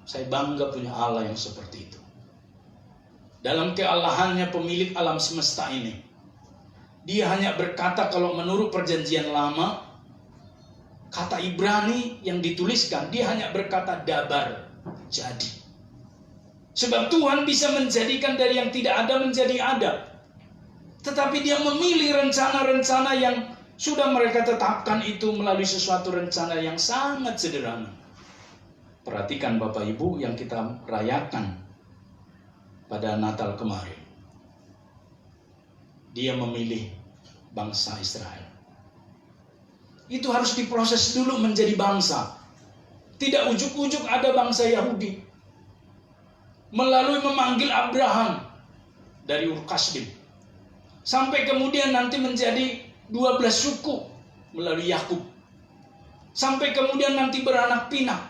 Saya bangga punya Allah yang seperti itu. Dalam kealahannya pemilik alam semesta ini, Dia hanya berkata kalau menurut perjanjian lama, kata Ibrani yang dituliskan, dia hanya berkata dabar, jadi. Sebab Tuhan bisa menjadikan dari yang tidak ada menjadi ada. Tetapi dia memilih rencana-rencana yang sudah mereka tetapkan itu melalui sesuatu rencana yang sangat sederhana. Perhatikan Bapak Ibu yang kita rayakan pada Natal kemarin. Dia memilih bangsa Israel. Itu harus diproses dulu menjadi bangsa. Tidak ujuk-ujuk ada bangsa Yahudi. Melalui memanggil Abraham dari Ur Kasdim. Sampai kemudian nanti menjadi 12 suku melalui Yakub. Sampai kemudian nanti beranak pinak.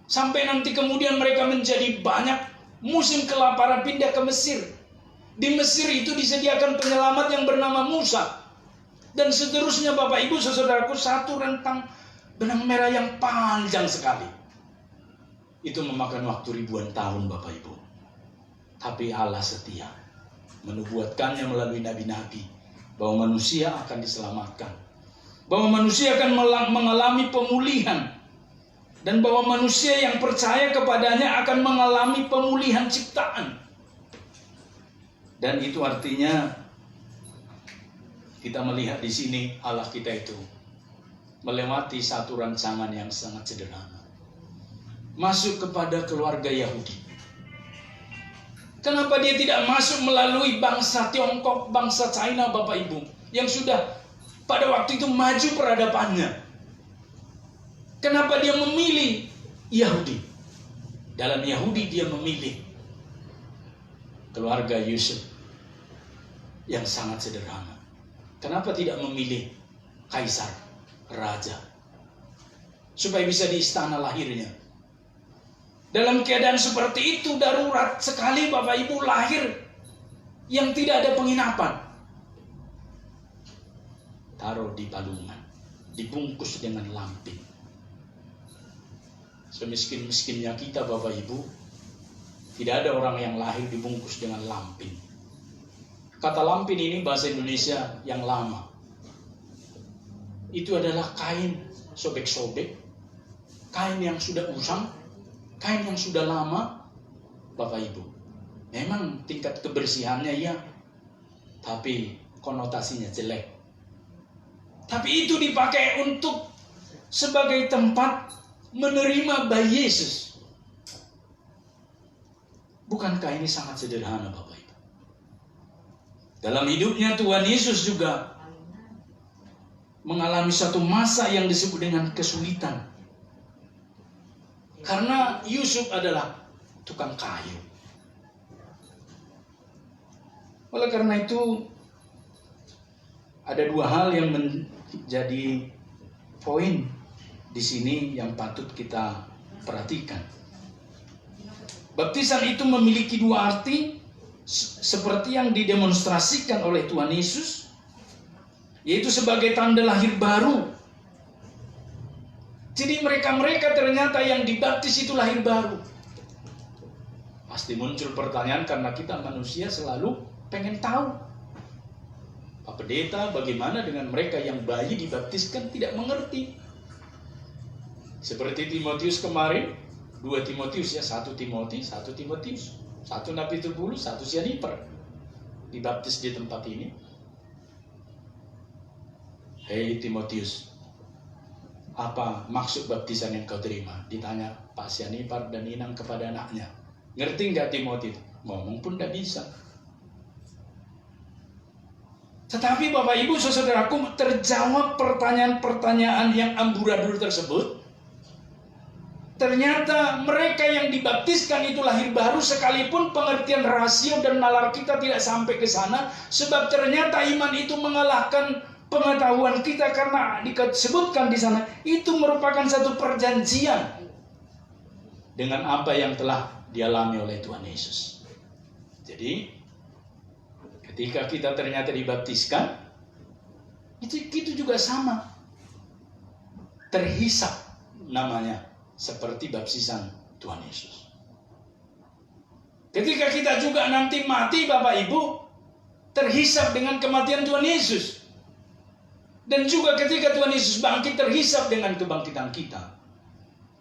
Sampai nanti kemudian mereka menjadi banyak. Musim kelaparan pindah ke Mesir. Di Mesir itu disediakan penyelamat yang bernama Musa. Dan seterusnya Bapak Ibu saudaraku, satu rentang benang merah yang panjang sekali. Itu memakan waktu ribuan tahun Bapak Ibu. Tapi Allah setia. Menubuatkannya melalui nabi-nabi. Bahwa manusia akan diselamatkan. Bahwa manusia akan mengalami pemulihan. Dan bahwa manusia yang percaya kepadanya akan mengalami pemulihan ciptaan. Dan itu artinya kita melihat di sini Allah kita itu melewati satu rancangan yang sangat sederhana. Masuk kepada keluarga Yahudi. Kenapa dia tidak masuk melalui bangsa Tiongkok, bangsa China, Bapak Ibu, yang sudah pada waktu itu maju peradabannya? Kenapa dia memilih Yahudi? Dalam Yahudi dia memilih keluarga Yusuf yang sangat sederhana. Kenapa tidak memilih kaisar, raja, supaya bisa di istana lahirnya? Dalam keadaan seperti itu, darurat sekali Bapak Ibu, lahir yang tidak ada penginapan. Taruh di palungan, dibungkus dengan lampin. Semiskin-miskinnya kita Bapak Ibu, tidak ada orang yang lahir dibungkus dengan lampin. Kata lampin ini bahasa Indonesia yang lama. Itu adalah kain sobek-sobek, kain yang sudah usang, kain yang sudah lama, Bapak Ibu. Memang tingkat kebersihannya ya, tapi konotasinya jelek. Tapi itu dipakai untuk sebagai tempat menerima bayi Yesus. Bukankah ini sangat sederhana Bapak Ibu? Dalam hidupnya Tuhan Yesus juga mengalami satu masa yang disebut dengan kesulitan. Karena Yusuf adalah tukang kayu. Oleh karena itu, ada dua hal yang menjadi poin di sini yang patut kita perhatikan. Baptisan itu memiliki dua arti, seperti yang didemonstrasikan oleh Tuhan Yesus, yaitu sebagai tanda lahir baru. Jadi mereka-mereka ternyata yang dibaptis itu lahir baru. Pasti muncul pertanyaan karena kita manusia selalu pengen tahu. Pak Pendeta, bagaimana dengan mereka yang bayi dibaptiskan tidak mengerti? Seperti Timotius kemarin, 2 Timotius ya, 1 Timotius, 1 Timotius, 1 Nabi Turbulus, 1 Sianiper dibaptis di tempat ini. Hei Timotius, apa maksud baptisan yang kau terima? Ditanya Pak Sianipar dan Inang kepada anaknya. Ngerti nggak Timotius? Ngomong pun tidak bisa. Tetapi Bapak Ibu saudaraku, terjawab pertanyaan-pertanyaan yang amburadul tersebut. Ternyata mereka yang dibaptiskan itu lahir baru, sekalipun pengertian rasio dan nalar kita tidak sampai ke sana. Sebab ternyata iman itu mengalahkan pengetahuan kita, karena disebutkan di sana itu merupakan satu perjanjian dengan apa yang telah dialami oleh Tuhan Yesus. Jadi ketika kita ternyata dibaptiskan, itu juga sama, terhisap namanya seperti baptisan Tuhan Yesus. Ketika kita juga nanti mati Bapak Ibu, terhisap dengan kematian Tuhan Yesus. Dan juga ketika Tuhan Yesus bangkit, terhisap dengan kebangkitan kita.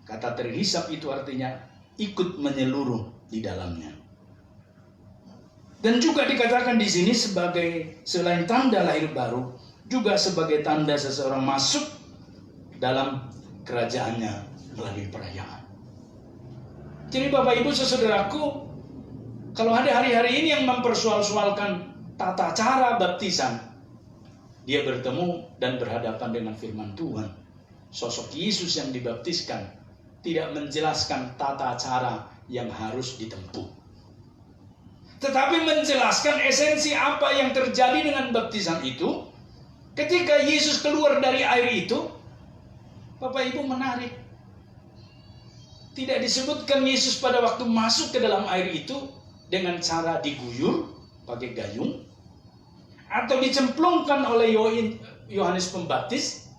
Kata terhisap itu artinya ikut menyeluruh di dalamnya. Dan juga dikatakan di sini sebagai selain tanda lahir baru, juga sebagai tanda seseorang masuk dalam kerajaannya melalui perayaan. Jadi Bapak Ibu saudaraku, kalau ada hari-hari ini yang mempersoal-soalkan tata cara baptisan, dia bertemu dan berhadapan dengan firman Tuhan. Sosok Yesus yang dibaptiskan tidak menjelaskan tata cara yang harus ditempuh, tetapi menjelaskan esensi apa yang terjadi dengan baptisan itu. Ketika Yesus keluar dari air itu, Bapak Ibu menarik. Tidak disebutkan Yesus pada waktu masuk ke dalam air itu dengan cara diguyur pakai gayung, atau dicemplungkan oleh Yohanes Pembaptis,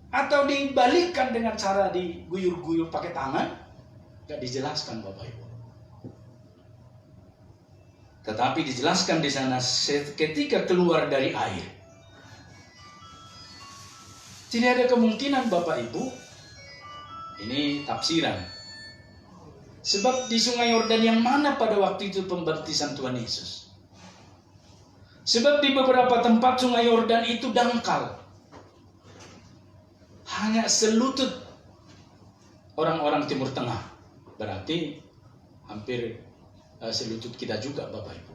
atau dibalikkan dengan cara diguyur-guyur pakai tangan. Tidak dijelaskan Bapak Ibu. Tetapi dijelaskan di sana ketika keluar dari air. Jadi ada kemungkinan Bapak Ibu, Ini tafsiran. Sebab di Sungai Yordan yang mana pada waktu itu pembaptisan Tuhan Yesus? Sebab di beberapa tempat Sungai Yordan itu dangkal. Hanya selutut orang-orang Timur Tengah. Berarti hampir selutut kita juga, Bapak Ibu.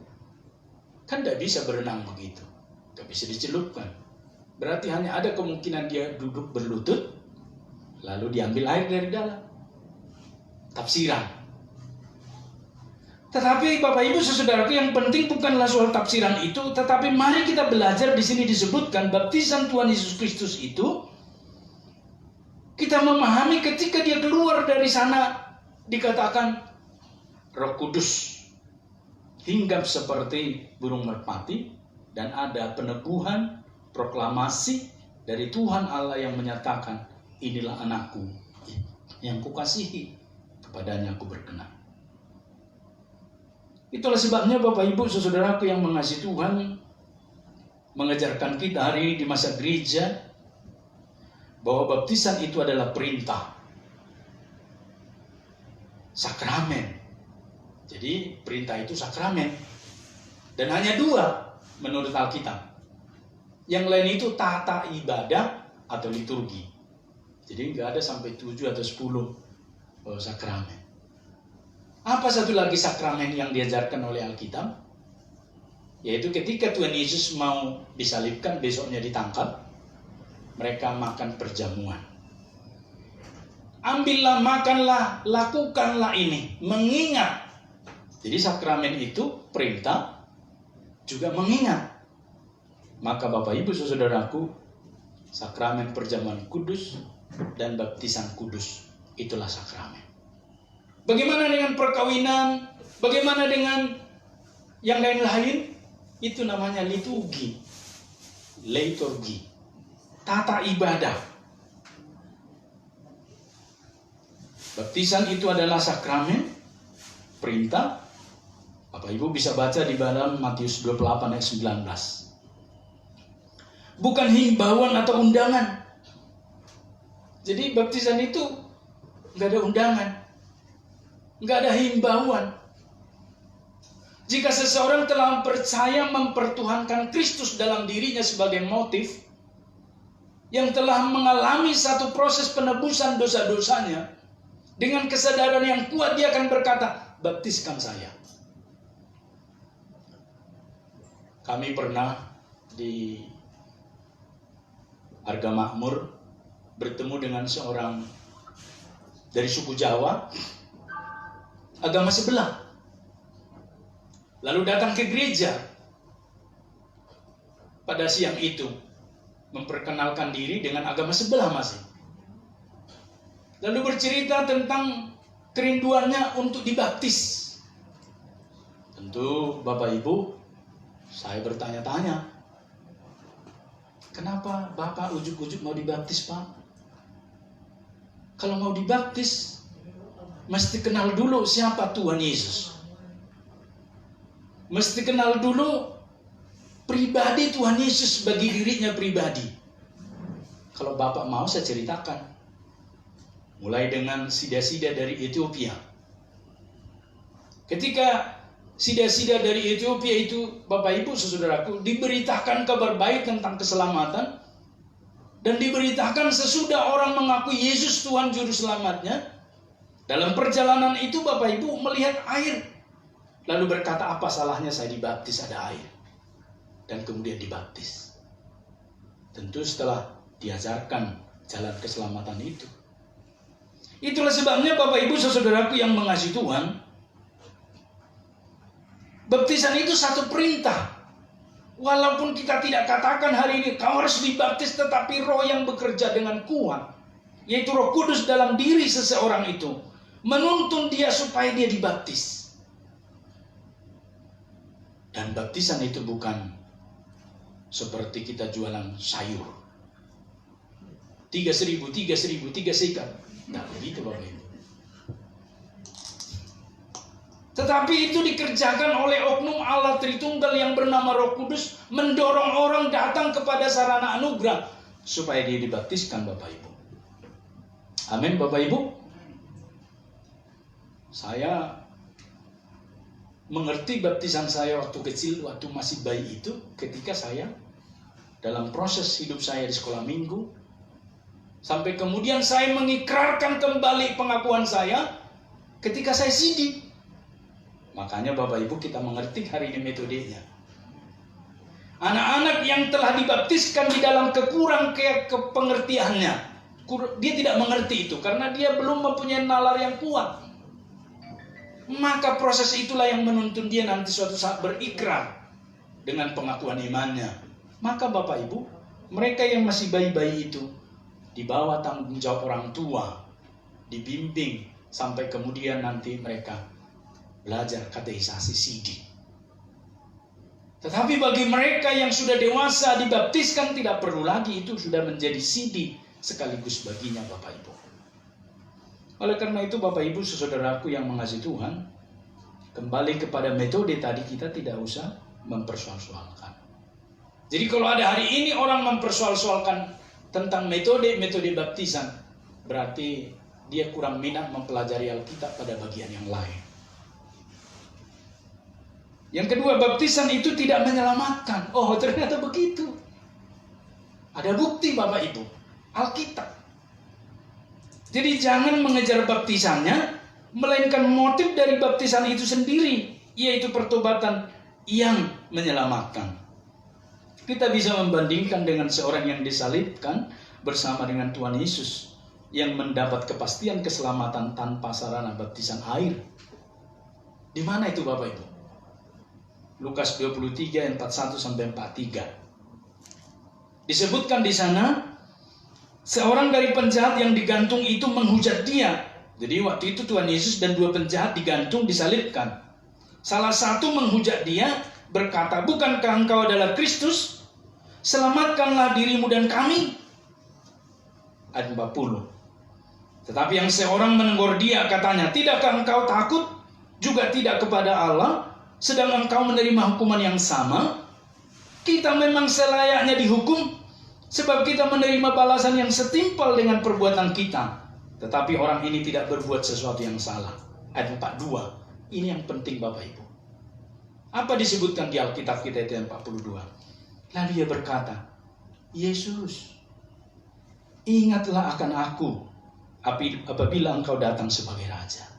Kan tidak bisa berenang begitu. Tidak bisa dicelupkan. Berarti hanya ada kemungkinan dia duduk berlutut, lalu diambil air dari dalam. Tafsiran. Tetapi Bapak Ibu saudaraku, yang penting bukanlah soal tafsiran itu, tetapi mari kita belajar. Di sini disebutkan baptisan Tuhan Yesus Kristus itu, kita memahami ketika dia keluar dari sana, dikatakan Roh Kudus hinggap seperti burung merpati, dan ada peneguhan, proklamasi dari Tuhan Allah yang menyatakan, inilah anakku yang kukasihi, kepadanya aku berkenan. Itulah sebabnya Bapak Ibu saudaraku yang mengasihi Tuhan, mengajarkan kita hari ini di masa gereja bahwa baptisan itu adalah perintah, sakramen. Jadi perintah itu sakramen. Dan hanya dua menurut Alkitab. Yang lain itu tata ibadah atau liturgi. Jadi nggak ada sampai 7 atau 10 sakramen. Apa satu lagi sakramen yang diajarkan oleh Alkitab? Yaitu ketika Tuhan Yesus mau disalibkan, besoknya ditangkap, mereka makan perjamuan. Ambillah, makanlah, lakukanlah ini, mengingat. Jadi sakramen itu perintah, juga mengingat. Maka Bapak Ibu saudaraku, sakramen perjamuan kudus dan baptisan kudus, itulah sakramen. Bagaimana dengan perkawinan? Bagaimana dengan yang lain-lain? Itu namanya liturgi. Liturgi. Tata ibadah. Baptisan itu adalah sakramen, perintah. Bapak Ibu bisa baca di dalam Matius 28 ayat 19. Bukan himbauan atau undangan. Jadi baptisan itu nggak ada undangan. Nggak ada himbauan. Jika seseorang telah percaya mempertuhankan Kristus dalam dirinya sebagai motif, yang telah mengalami satu proses penebusan dosa-dosanya, dengan kesadaran yang kuat dia akan berkata, baptiskan saya. Kami pernah di Harga Makmur bertemu dengan seorang dari suku Jawa, agama sebelah. Lalu datang ke gereja pada siang itu, memperkenalkan diri dengan agama sebelah masing. Lalu bercerita tentang kerinduannya untuk dibaptis. Tentu Bapak Ibu, saya bertanya-tanya, kenapa Bapak ujuk-ujuk mau dibaptis, Pak? Kalau mau dibaptis, mesti kenal dulu siapa Tuhan Yesus. Mesti kenal dulu pribadi Tuhan Yesus bagi dirinya pribadi. Kalau Bapak mau saya ceritakan. Mulai dengan sida-sida dari Ethiopia. Ketika sida-sida dari Ethiopia itu, Bapak Ibu saudaraku, diberitakan kabar baik tentang keselamatan. Dan diberitakan sesudah orang mengakui Yesus Tuhan Juru Selamatnya. Dalam perjalanan itu Bapak Ibu melihat air. Lalu berkata, apa salahnya saya dibaptis, ada air. Dan kemudian dibaptis. Tentu setelah diajarkan jalan keselamatan itu. Itulah sebabnya Bapak Ibu saudaraku yang mengasihi Tuhan, baptisan itu satu perintah. Walaupun kita tidak katakan hari ini kau harus dibaptis, tetapi Roh yang bekerja dengan kuat, yaitu Roh Kudus dalam diri seseorang itu, menuntun dia supaya dia dibaptis. Dan baptisan itu bukan seperti kita jualan sayur. 3.000, 3.000, 3 sikat. Nah begitu Bapak Ibu. Tetapi itu dikerjakan oleh oknum Allah Tritunggal yang bernama Roh Kudus, mendorong orang datang kepada sarana anugerah supaya dia dibaptiskan Bapak Ibu. Amin Bapak Ibu. Saya mengerti baptisan saya waktu kecil, waktu masih bayi itu, ketika saya dalam proses hidup saya di sekolah minggu, sampai kemudian saya mengikrarkan kembali pengakuan saya ketika saya sidik. Makanya Bapak Ibu kita mengerti hari ini metodenya. Anak-anak yang telah dibaptiskan di dalam kekurang kepengertiannya, dia tidak mengerti itu karena dia belum mempunyai nalar yang kuat. Maka proses itulah yang menuntun dia nanti suatu saat berikrar dengan pengakuan imannya. Maka Bapak Ibu, mereka yang masih bayi-bayi itu dibawa tanggung jawab orang tua, dibimbing sampai kemudian nanti mereka belajar katekisasi sidik. Tetapi bagi mereka yang sudah dewasa dibaptiskan tidak perlu lagi, itu sudah menjadi sidik sekaligus baginya Bapak Ibu. Oleh karena itu Bapak Ibu saudaraku yang mengasihi Tuhan, kembali kepada metode tadi kita tidak usah mempersoal-soalkan. Jadi kalau ada hari ini orang mempersoal-soalkan tentang metode baptisan, berarti dia kurang minat mempelajari Alkitab pada bagian yang lain. Yang kedua, baptisan itu tidak menyelamatkan. Oh, ternyata begitu. Ada bukti Bapak Ibu, Alkitab. Jadi jangan mengejar baptisannya, melainkan motif dari baptisan itu sendiri, yaitu pertobatan yang menyelamatkan. Kita bisa membandingkan dengan seorang yang disalibkan bersama dengan Tuhan Yesus yang mendapat kepastian keselamatan tanpa sarana baptisan air. Di mana itu Bapak Ibu? Lukas 23 ayat 41 sampai 43. Disebutkan di sana, seorang dari penjahat yang digantung itu menghujat dia. Jadi waktu itu Tuhan Yesus dan dua penjahat digantung, disalibkan. Salah satu menghujat dia, berkata, "Bukankah engkau adalah Kristus? Selamatkanlah dirimu dan kami." Ayat 40. Tetapi yang seorang menegur dia, katanya, "Tidakkah engkau takut juga tidak kepada Allah, sedang engkau menerima hukuman yang sama? Kita memang selayaknya dihukum, sebab kita menerima balasan yang setimpal dengan perbuatan kita. Tetapi orang ini tidak berbuat sesuatu yang salah." Ayat 42. Ini yang penting Bapak Ibu. Apa disebutkan di Alkitab kita itu ayat 42? Lalu dia berkata, "Yesus, ingatlah akan aku apabila engkau datang sebagai Raja."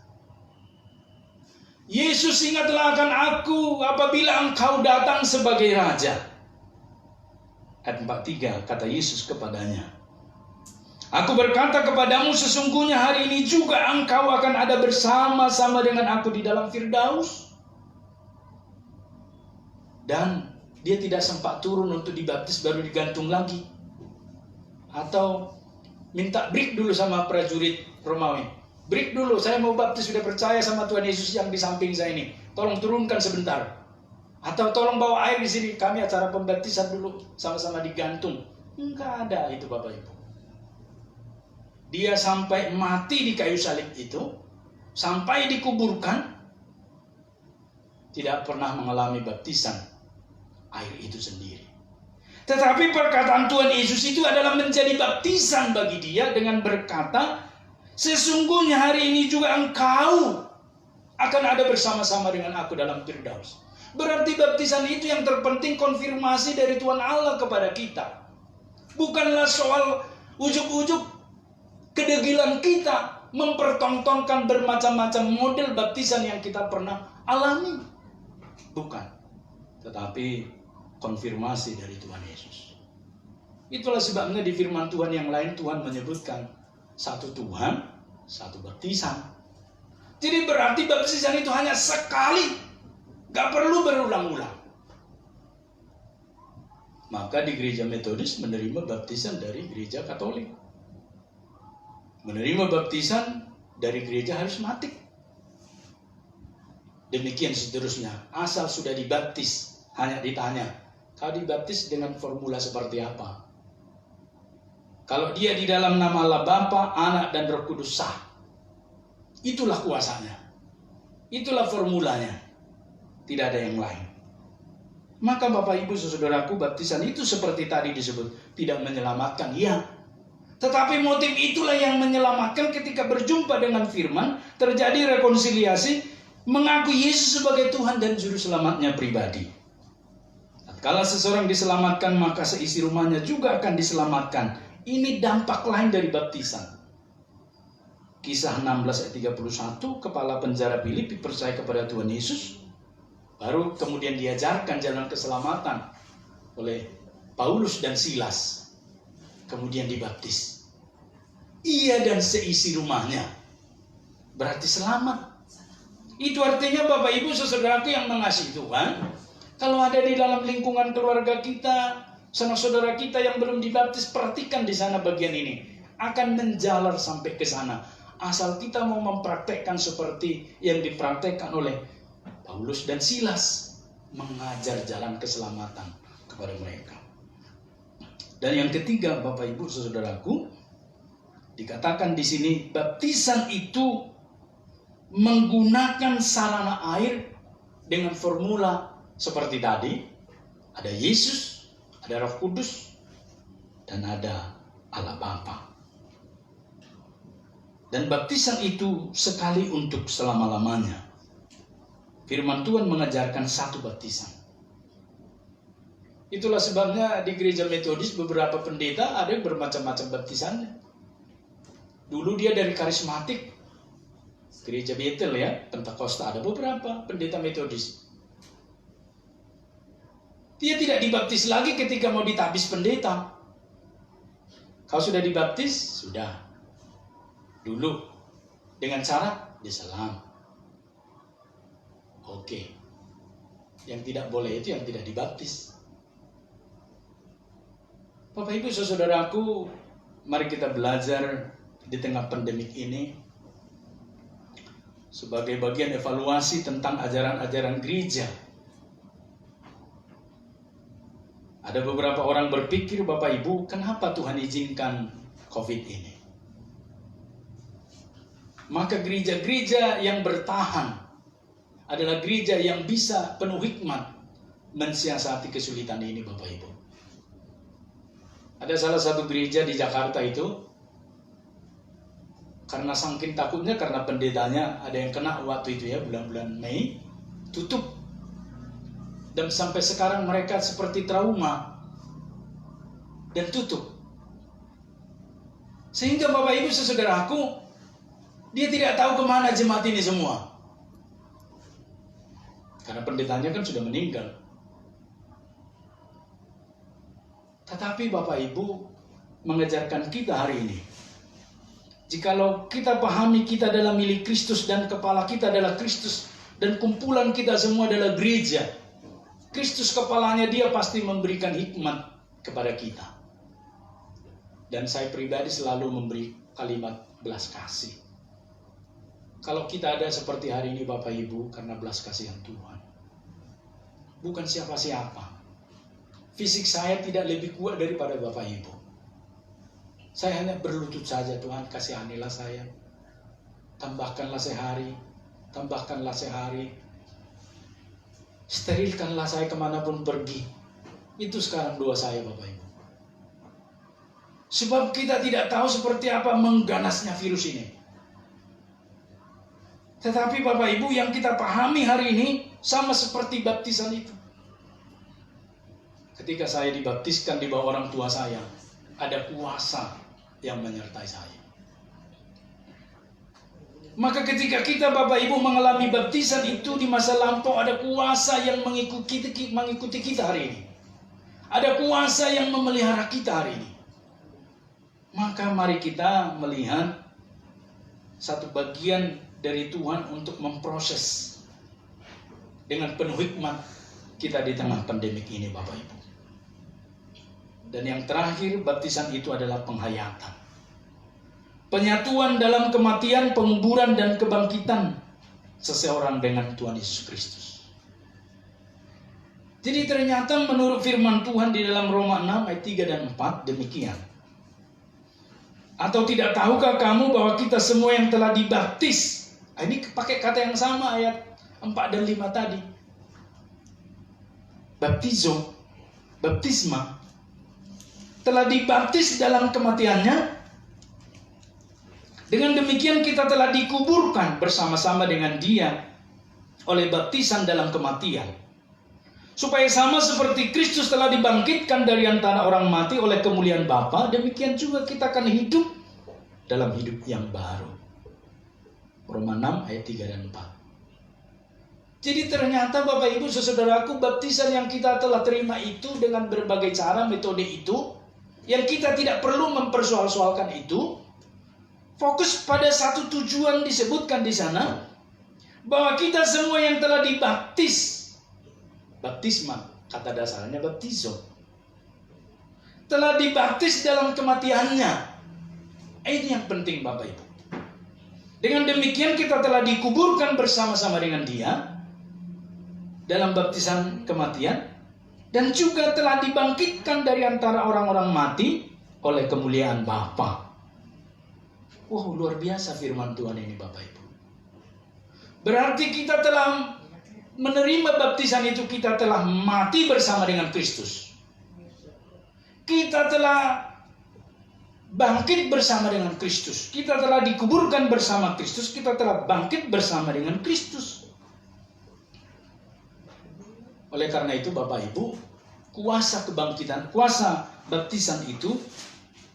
Yesus, ingatlah akan aku apabila engkau datang sebagai Raja. Ayat 43, kata Yesus kepadanya, "Aku berkata kepadamu, sesungguhnya hari ini juga engkau akan ada bersama-sama dengan aku di dalam Firdaus." Dan dia tidak sempat turun untuk dibaptis baru digantung lagi. Atau minta break dulu sama prajurit Romawi. "Break dulu, saya mau baptis, sudah percaya sama Tuhan Yesus yang di samping saya ini. Tolong turunkan sebentar. Atau tolong bawa air di sini, kami acara pembaptisan dulu, sama-sama digantung." Enggak ada itu Bapak Ibu. Dia sampai mati di kayu salib itu, sampai dikuburkan, tidak pernah mengalami baptisan air itu sendiri. Tetapi perkataan Tuhan Yesus itu adalah menjadi baptisan bagi dia dengan berkata, "Sesungguhnya hari ini juga engkau akan ada bersama-sama dengan aku dalam Firdaus." Berarti baptisan itu yang terpenting konfirmasi dari Tuhan Allah kepada kita. Bukanlah soal ujuk-ujuk kedegilan kita mempertontonkan bermacam-macam model baptisan yang kita pernah alami. Bukan. Tetapi konfirmasi dari Tuhan Yesus. Itulah sebabnya di firman Tuhan yang lain Tuhan menyebutkan satu Tuhan, satu baptisan. Jadi berarti baptisan itu hanya sekali, gak perlu berulang-ulang. Maka di gereja Metodis menerima baptisan dari gereja Katolik. Menerima baptisan dari gereja Harismatik. Demikian seterusnya. Asal sudah dibaptis, hanya ditanya, "Kau dibaptis dengan formula seperti apa?" Kalau dia di dalam nama Allah Bapa, Anak, dan Roh Kudus sah. Itulah kuasanya. Itulah formulanya. Tidak ada yang lain. Maka Bapak Ibu saudaraku, baptisan itu seperti tadi disebut tidak menyelamatkan, ya. Tetapi motif itulah yang menyelamatkan ketika berjumpa dengan firman, terjadi rekonsiliasi, mengaku Yesus sebagai Tuhan dan Juru Selamatnya pribadi. Kalau seseorang diselamatkan, maka seisi rumahnya juga akan diselamatkan. Ini dampak lain dari baptisan. Kisah 16 ayat 31, kepala penjara Filipi percaya kepada Tuhan Yesus, baru kemudian diajarkan jalan keselamatan oleh Paulus dan Silas. Kemudian dibaptis. Ia dan seisi rumahnya berarti selamat. Itu artinya Bapak Ibu saudaraku yang mengasihi Tuhan, kalau ada di dalam lingkungan keluarga kita, sanak saudara kita yang belum dibaptis, perhatikan di sana bagian ini. Akan menjalar sampai ke sana. Asal kita mau mempraktekkan seperti yang dipraktekkan oleh Paulus dan Silas, mengajar jalan keselamatan kepada mereka. Dan yang ketiga, Bapak Ibu saudaraku, dikatakan di sini baptisan itu menggunakan sarana air dengan formula seperti tadi. Ada Yesus, ada Roh Kudus, dan ada Allah Bapa. Dan baptisan itu sekali untuk selama-lamanya. Firman Tuhan mengajarkan satu baptisan. Itulah sebabnya di gereja Metodis beberapa pendeta ada yang bermacam-macam baptisannya. Dulu dia dari karismatik, gereja Betel ya, Pentakosta, ada beberapa pendeta Metodis. Dia tidak dibaptis lagi ketika mau ditabis pendeta. Kau sudah dibaptis? Sudah. Dulu dengan syarat diselam. Oke. Yang tidak boleh itu yang tidak dibaptis. Bapak Ibu saudaraku, mari kita belajar di tengah pandemik ini sebagai bagian evaluasi tentang ajaran-ajaran gereja. Ada beberapa orang berpikir, Bapak Ibu, kenapa Tuhan izinkan COVID ini? Maka gereja-gereja yang bertahan adalah gereja yang bisa penuh hikmat mensiasati kesulitan ini, Bapak Ibu. Ada salah satu gereja di Jakarta itu, karena saking takutnya, karena pendetanya ada yang kena waktu itu ya, bulan-bulan Mei, tutup. Dan sampai sekarang mereka seperti trauma dan tutup. Sehingga Bapak Ibu saudaraku, dia tidak tahu kemana jemaat ini semua. Karena pendetanya kan sudah meninggal. Tetapi Bapak Ibu mengajarkan kita hari ini, jikalau kita pahami kita adalah milik Kristus dan kepala kita adalah Kristus dan kumpulan kita semua adalah gereja, Kristus kepalanya, dia pasti memberikan hikmat kepada kita. Dan saya pribadi selalu memberi kalimat belas kasih. Kalau kita ada seperti hari ini Bapak Ibu, karena belas kasihan Tuhan. Bukan siapa-siapa. Fisik saya tidak lebih kuat daripada Bapak Ibu. Saya hanya berlutut saja, Tuhan kasihanilah saya. Tambahkanlah sehari, tambahkanlah sehari. Sterilkanlah saya kemanapun pergi. Itu sekarang doa saya Bapak Ibu. Sebab kita tidak tahu seperti apa mengganasnya virus ini. Tetapi Bapak Ibu yang kita pahami hari ini sama seperti baptisan itu. Ketika saya dibaptiskan di bawah orang tua saya, ada kuasa yang menyertai saya. Maka ketika kita Bapak Ibu mengalami baptisan itu di masa lampau, ada kuasa yang mengikuti kita hari ini. Ada kuasa yang memelihara kita hari ini. Maka mari kita melihat satu bagian dari Tuhan untuk memproses dengan penuh hikmat kita di tengah pandemik ini Bapak Ibu. Dan yang terakhir, baptisan itu adalah penghayatan. Penyatuan dalam kematian, penguburan, dan kebangkitan seseorang dengan Tuhan Yesus Kristus. Jadi ternyata menurut firman Tuhan di dalam Roma 6 ayat 3 dan 4 demikian. Atau tidak tahukah kamu bahwa kita semua yang telah dibaptis, ini pakai kata yang sama ayat 4 dan 5 tadi. Baptizo, baptisma, telah dibaptis dalam kematiannya Dengan demikian kita telah dikuburkan bersama-sama dengan Dia oleh baptisan dalam kematian. Supaya sama seperti Kristus telah dibangkitkan dari antara orang mati oleh kemuliaan Bapa, demikian juga kita akan hidup dalam hidup yang baru. Roma 6 ayat 3 dan 4. Jadi ternyata Bapak Ibu Saudaraku, baptisan yang kita telah terima itu dengan berbagai cara, metode itu, yang kita tidak perlu mempersoal-soalkan itu, fokus pada satu tujuan disebutkan di sana, bahwa kita semua yang telah dibaptis, baptisma, kata dasarnya baptizo, telah dibaptis dalam kematiannya. Ini yang penting Bapak Ibu. Dengan demikian kita telah dikuburkan bersama-sama dengan Dia dalam baptisan kematian, dan juga telah dibangkitkan dari antara orang-orang mati oleh kemuliaan Bapa. Wow, luar biasa firman Tuhan ini Bapak Ibu. Berarti kita telah menerima baptisan itu, kita telah mati bersama dengan Kristus. Kita telah bangkit bersama dengan Kristus. Kita telah dikuburkan bersama Kristus. Kita telah bangkit bersama dengan Kristus. Oleh karena itu Bapak Ibu, kuasa kebangkitan, kuasa baptisan itu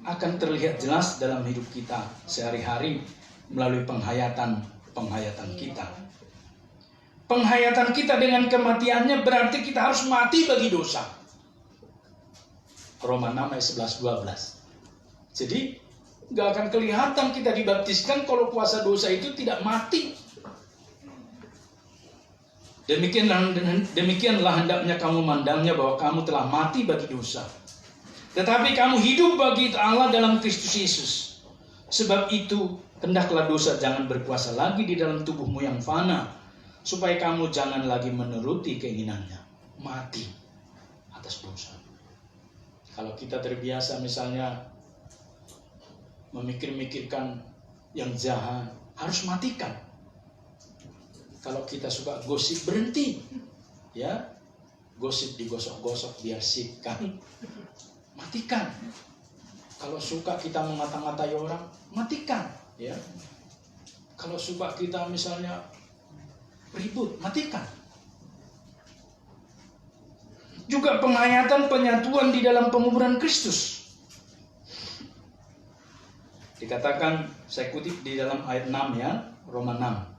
akan terlihat jelas dalam hidup kita sehari-hari melalui penghayatan kita. Penghayatan kita dengan kematiannya berarti kita harus mati bagi dosa. Roma 6 ayat 11-12. Jadi gak akan kelihatan kita dibaptiskan kalau kuasa dosa itu tidak mati. Demikianlah hendaknya kamu memandangnya, bahwa kamu telah mati bagi dosa, tetapi kamu hidup bagi Allah dalam Kristus Yesus. Sebab itu hendaklah dosa jangan berkuasa lagi di dalam tubuhmu yang fana, supaya kamu jangan lagi menuruti keinginannya. Mati atas dosa. Kalau kita terbiasa misalnya memikir-mikirkan yang jahat, harus matikan. Kalau kita suka gosip, berhenti. Ya, gosip digosok-gosok biar sip kan. Matikan. Kalau suka kita mengata-ngatai orang, matikan. Ya. Kalau suka kita misalnya ribut, matikan. Juga penghayatan penyatuan di dalam penguburan Kristus. Dikatakan, saya kutip di dalam ayat 6 ya, Roma 6.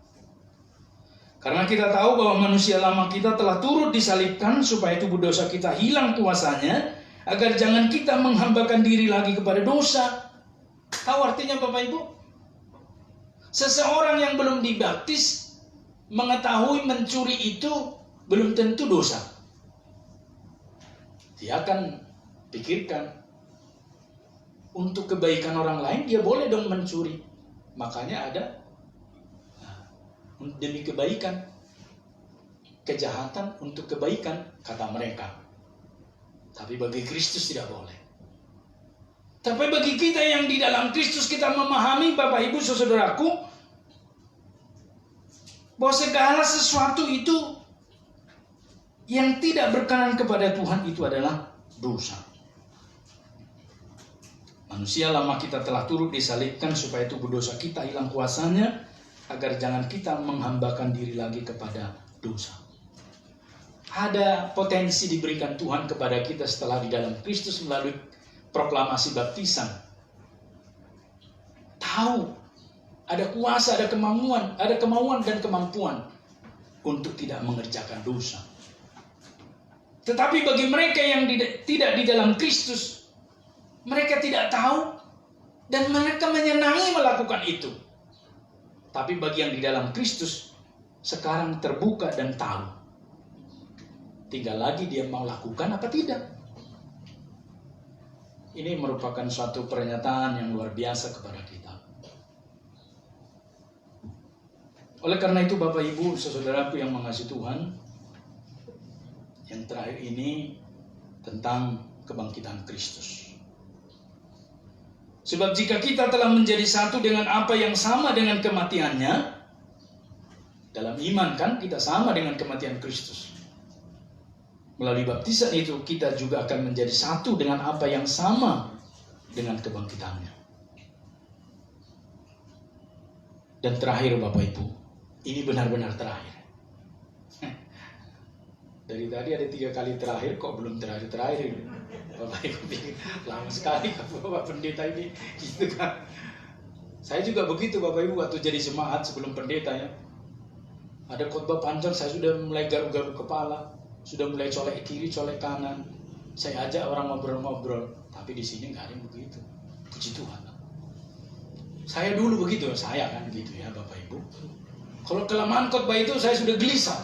Karena kita tahu bahwa manusia lama kita telah turut disalibkan supaya tubuh dosa kita hilang kuasanya, agar jangan kita menghambakan diri lagi kepada dosa. Tahu artinya Bapak Ibu? Seseorang yang belum dibaptis mengetahui mencuri itu belum tentu dosa. Dia akan pikirkan untuk kebaikan orang lain, dia boleh dong mencuri. Makanya ada demi kebaikan, kejahatan untuk kebaikan, kata mereka. Tapi bagi Kristus tidak boleh. Tapi bagi kita yang di dalam Kristus, kita memahami Bapak Ibu Saudaraku, bahwa segala sesuatu itu yang tidak berkenan kepada Tuhan itu adalah dosa. Manusia lama kita telah turut disalibkan supaya tubuh dosa kita hilang kuasanya, agar jangan kita menghambakan diri lagi kepada dosa. Ada potensi diberikan Tuhan kepada kita setelah di dalam Kristus melalui proklamasi baptisan. Tahu ada kuasa, ada kemauan dan kemampuan untuk tidak mengerjakan dosa. Tetapi bagi mereka yang tidak di dalam Kristus, mereka tidak tahu dan mereka menyenangi melakukan itu. Tapi bagi yang di dalam Kristus, sekarang terbuka dan tahu. Tinggal lagi dia mau lakukan apa tidak. Ini merupakan suatu pernyataan yang luar biasa kepada kita. Oleh karena itu Bapak Ibu, saudaraku yang mengasihi Tuhan, yang terakhir ini tentang kebangkitan Kristus. Sebab jika kita telah menjadi satu dengan apa yang sama dengan kematiannya, dalam iman kan kita sama dengan kematian Kristus. Melalui baptisan itu kita juga akan menjadi satu dengan apa yang sama dengan kebangkitannya. Dan terakhir Bapak Ibu, ini benar-benar terakhir. Dari tadi ada 3 kali terakhir, kok belum terakhir-terakhir. Bapak Ibu pikir lama sekali Bapak Pendeta ini, gitu kan. Saya juga begitu Bapak Ibu waktu jadi jemaat sebelum pendeta ya. Ada khotbah panjang, saya sudah mulai garuk-garuk kepala, sudah mulai colek kiri, colek kanan. Saya ajak orang ngobrol-ngobrol, tapi di sini nggak ada yang begitu. Puji Tuhan. Saya dulu begitu, saya kan gitu ya Bapak Ibu. Kalau kelamaan khotbah itu saya sudah gelisah.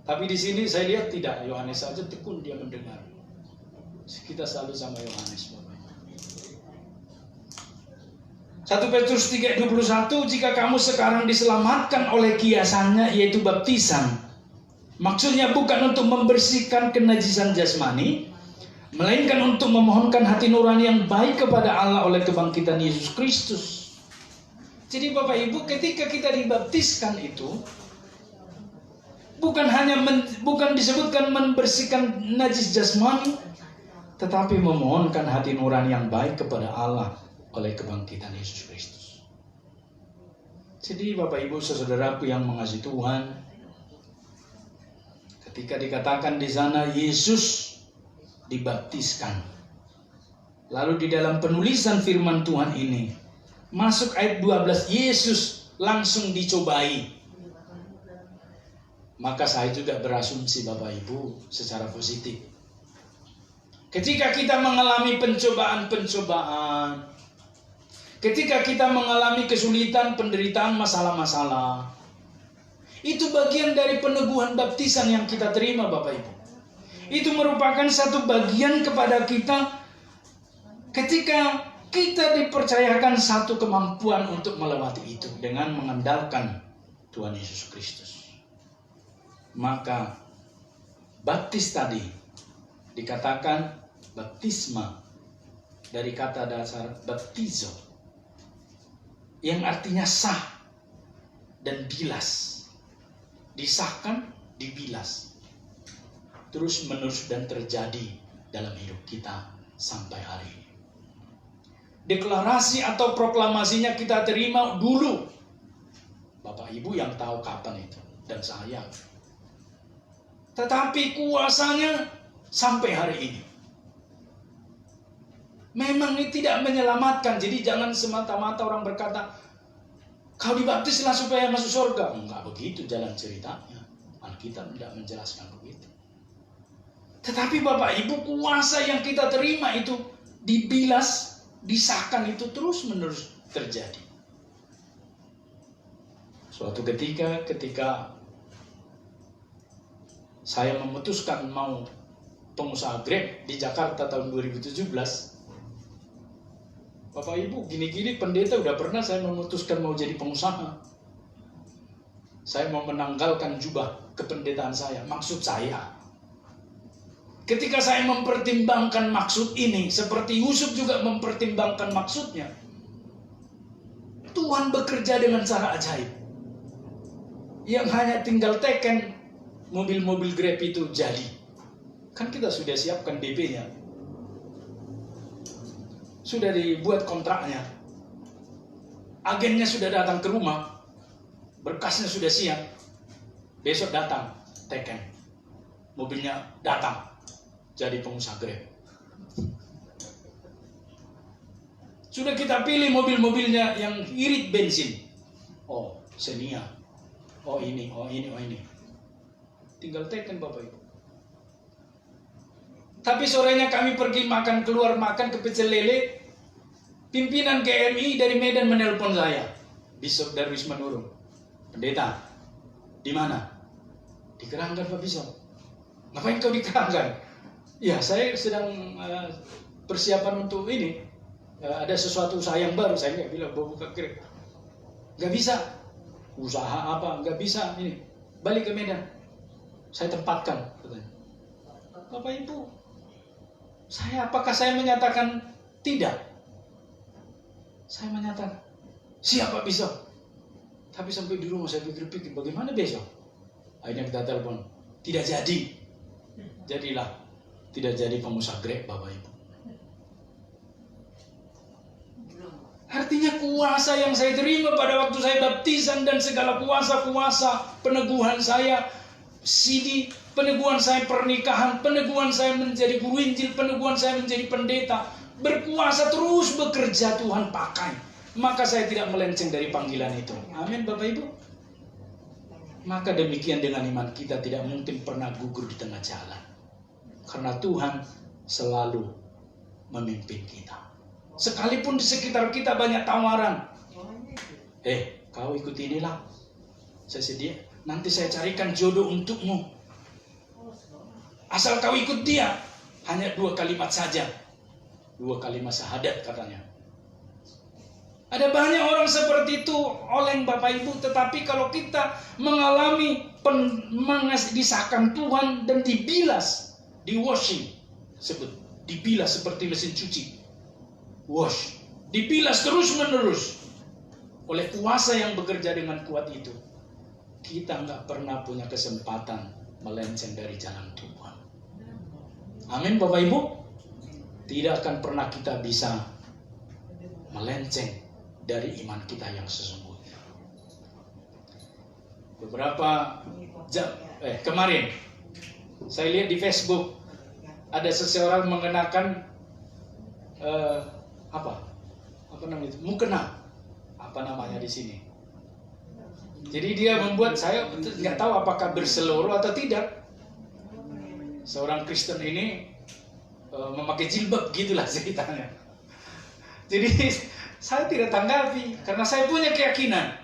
Tapi di sini saya lihat tidak, Yohanes saja tekun dia mendengar. Kita selalu sama Yohanes Bapak Ibu. 1 Petrus 3:21, jika kamu sekarang diselamatkan oleh kiasannya yaitu baptisan. Maksudnya bukan untuk membersihkan kenajisan jasmani, melainkan untuk memohonkan hati nurani yang baik kepada Allah oleh kebangkitan Yesus Kristus. Jadi Bapak Ibu, ketika kita dibaptiskan itu bukan disebutkan membersihkan najis jasmani, tetapi memohonkan hati nurani yang baik kepada Allah oleh kebangkitan Yesus Kristus. Jadi Bapak Ibu saudaraku yang mengasihi Tuhan, ketika dikatakan di sana Yesus dibaptiskan. Lalu di dalam penulisan firman Tuhan ini, masuk ayat 12, Yesus langsung dicobai. Maka saya juga berasumsi Bapak Ibu secara positif. Ketika kita mengalami pencobaan-pencobaan, ketika kita mengalami kesulitan, penderitaan, masalah-masalah, itu bagian dari peneguhan baptisan yang kita terima Bapak Ibu. Itu merupakan satu bagian kepada kita ketika kita dipercayakan satu kemampuan untuk melewati itu dengan mengandalkan Tuhan Yesus Kristus. Maka baptis tadi dikatakan baptisma dari kata dasar baptizo yang artinya sah dan bilas. Disahkan, dibilas. Terus menerus dan terjadi dalam hidup kita sampai hari ini. Deklarasi atau proklamasinya kita terima dulu. Bapak Ibu yang tahu kapan itu, dan saya. Tetapi kuasanya sampai hari ini. Memang ini tidak menyelamatkan, jadi jangan semata-mata orang berkata, kau dibaptislah supaya masuk surga. Enggak begitu jalan ceritanya. Alkitab tidak menjelaskan begitu. Tetapi Bapak Ibu, kuasa yang kita terima itu dibilas, disahkan itu terus menerus terjadi. Suatu ketika saya memutuskan mau pengusaha Grab di Jakarta tahun 2017, Bapak Ibu, gini-gini pendeta udah pernah saya memutuskan mau jadi pengusaha. Saya mau menanggalkan jubah kependetaan saya. Maksud saya, ketika saya mempertimbangkan maksud ini, seperti Yusuf juga mempertimbangkan maksudnya, Tuhan bekerja dengan cara ajaib. Yang hanya tinggal teken mobil-mobil Grab itu jadi. Kan kita sudah siapkan DP-nya. Sudah dibuat kontraknya. Agennya sudah datang ke rumah. Berkasnya sudah siap. Besok datang teken. Mobilnya datang. Jadi pengusaha Grab. Sudah kita pilih mobil-mobilnya yang irit bensin. Oh, Xenia. Oh ini. Tinggal teken Bapak Ibu. Tapi sorenya kami pergi keluar makan ke pecel lele. Pimpinan GMI dari Medan menelpon saya. Bishop Darwis Manurung. Pendeta, di mana? Di Keranggan Pak Bishop. Ngapain kau di Keranggan? Ya, saya sedang persiapan untuk ini. Ada sesuatu usaha yang baru. Saya nggak bilang mau buka Grab. Nggak bisa. Usaha apa? Nggak bisa. Ini balik ke Medan. Saya tempatkan. Katanya. Bapak Ibu, apakah saya menyatakan tidak? Saya menyatakan siapa bisa. Tapi sampai di rumah saya pikir-pikir bagaimana besok. Akhirnya kita telepon. Tidak jadi. Jadilah. Tidak jadi pengusaha Grab Bapak Ibu. Artinya kuasa yang saya terima pada waktu saya baptisan dan segala kuasa-kuasa peneguhan saya, sidi, peneguhan saya pernikahan, peneguhan saya menjadi guru Injil, peneguhan saya menjadi pendeta, berkuasa terus bekerja Tuhan pakai. Maka saya tidak melenceng dari panggilan itu. Amin Bapak Ibu. Maka demikian dengan iman kita tidak mungkin pernah gugur di tengah jalan. Karena Tuhan selalu memimpin kita. Sekalipun di sekitar kita banyak tawaran. Kau ikut inilah. Saya sedia. Nanti saya carikan jodoh untukmu. Asal kau ikut dia. Hanya 2 kalimat saja. 2 kalimat syahadat katanya. Ada banyak orang seperti itu oleh Bapak Ibu. Tetapi kalau kita mengalami disahkan Tuhan dan dibilas, di washing, dibilas seperti mesin cuci, wash, dibilas terus menerus oleh kuasa yang bekerja dengan kuat itu, kita nggak pernah punya kesempatan melenceng dari jalan Tuhan. Amin Bapak Ibu. Tidak akan pernah kita bisa melenceng dari iman kita yang sesungguhnya. Beberapa jam kemarin saya lihat di Facebook ada seseorang mengenakan apa namanya itu? Mukena. Apa namanya di sini? Jadi dia membuat, saya nggak tahu apakah berseluruh atau tidak. Seorang Kristen ini memakai jilbab gitulah ceritanya. Jadi saya tidak tanggapi karena saya punya keyakinan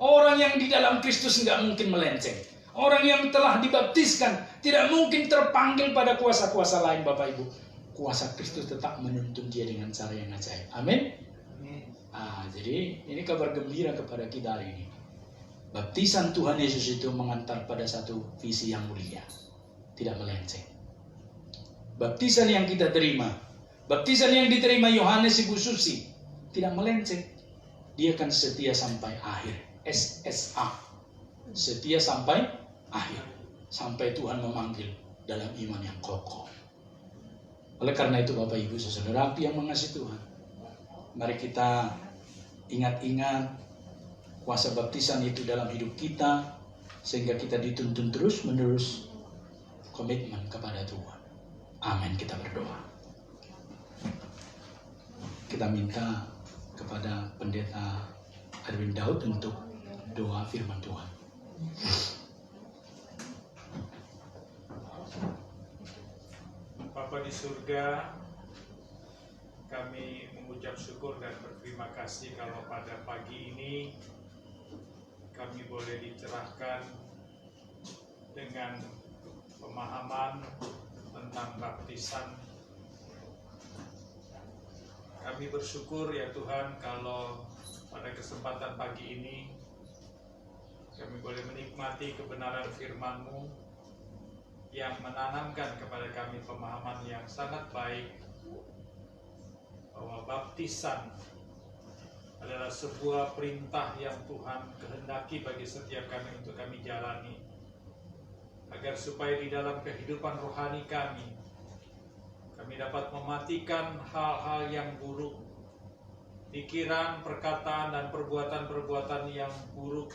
orang yang di dalam Kristus nggak mungkin melenceng. Orang yang telah dibaptiskan tidak mungkin terpanggil pada kuasa-kuasa lain Bapak Ibu. Kuasa Kristus tetap menuntun dia dengan cara yang ajaib. Amin. Jadi ini kabar gembira kepada kita hari ini. Baptisan Tuhan Yesus itu mengantar pada satu visi yang mulia. Tidak melenceng. Baptisan yang kita terima, baptisan yang diterima Yohanes Ibu Susi, tidak melenceng. Dia akan setia sampai akhir. SSA. Setia sampai akhir. Sampai Tuhan memanggil dalam iman yang kokoh. Oleh karena itu Bapak Ibu saudara-saudara yang mengasihi Tuhan, mari kita ingat-ingat kuasa baptisan itu dalam hidup kita, sehingga kita dituntun terus menerus komitmen kepada Tuhan. Amin. Kita berdoa. Kita minta kepada Pendeta Erwin Daud untuk doa firman Tuhan. Bapa di surga, kami mengucap syukur dan berterima kasih kalau pada pagi ini kami boleh dicerahkan dengan pemahaman tentang baptisan. Kami bersyukur ya Tuhan kalau pada kesempatan pagi ini kami boleh menikmati kebenaran firman-Mu yang menanamkan kepada kami pemahaman yang sangat baik bahwa baptisan adalah sebuah perintah yang Tuhan kehendaki bagi setiap kami untuk kami jalani, agar supaya di dalam kehidupan rohani kami dapat mematikan hal-hal yang buruk, pikiran, perkataan, dan perbuatan-perbuatan yang buruk.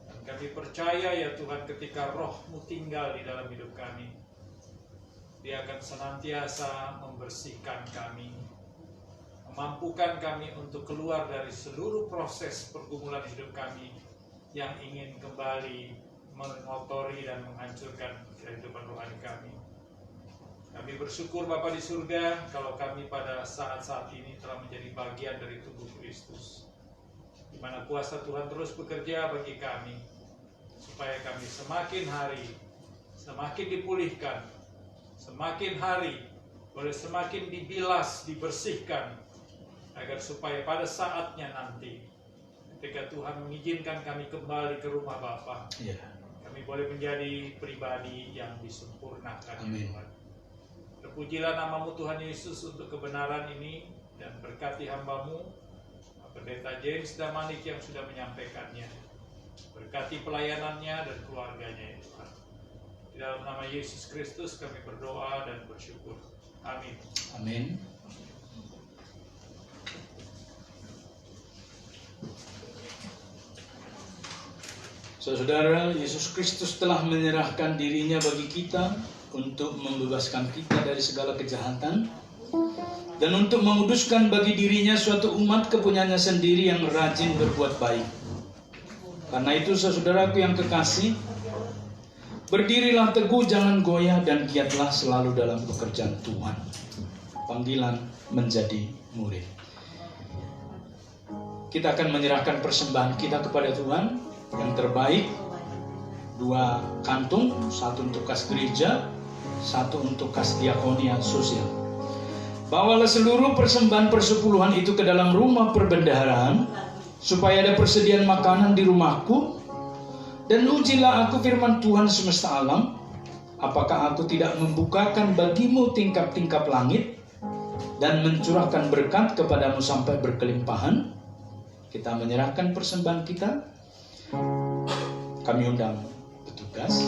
Dan kami percaya ya Tuhan, ketika Roh-Mu tinggal di dalam hidup kami, Dia akan senantiasa membersihkan kami, memampukan kami untuk keluar dari seluruh proses pergumulan hidup kami yang ingin kembali mengotori dan menghancurkan kehidupan rohani kami. Kami bersyukur Bapa di surga kalau kami pada saat-saat ini telah menjadi bagian dari tubuh Kristus, di mana kuasa Tuhan terus bekerja bagi kami, supaya kami semakin hari semakin dipulihkan, semakin hari boleh semakin dibilas, dibersihkan, agar supaya pada saatnya nanti ketika Tuhan mengizinkan kami kembali ke rumah Bapa, kami boleh menjadi pribadi yang disempurnakan. Amin. Terpujilah nama-Mu Tuhan Yesus untuk kebenaran ini, dan berkati hamba-Mu Pendeta James Damanik yang sudah menyampaikannya. Berkati pelayanannya dan keluarganya ya Tuhan. Di dalam nama Yesus Kristus kami berdoa dan bersyukur. Amin. Amin. Saudara, Yesus Kristus telah menyerahkan dirinya bagi kita untuk membebaskan kita dari segala kejahatan dan untuk menguduskan bagi dirinya suatu umat kepunyaannya sendiri yang rajin berbuat baik. Karena itu, saudaraku yang kekasih, berdirilah teguh, jangan goyah, dan giatlah selalu dalam pekerjaan Tuhan. Panggilan menjadi murid. Kita akan menyerahkan persembahan kita kepada Tuhan yang terbaik. 2 kantung, 1 untuk kas gereja, 1 untuk kas diakonia sosial. Bawalah seluruh persembahan persepuluhan itu ke dalam rumah perbendaharaan, supaya ada persediaan makanan di rumahku. Dan ujilah aku firman Tuhan semesta alam, apakah aku tidak membukakan bagimu tingkap-tingkap langit dan mencurahkan berkat kepadamu sampai berkelimpahan. Kita menyerahkan persembahan kita. Kami undang petugas.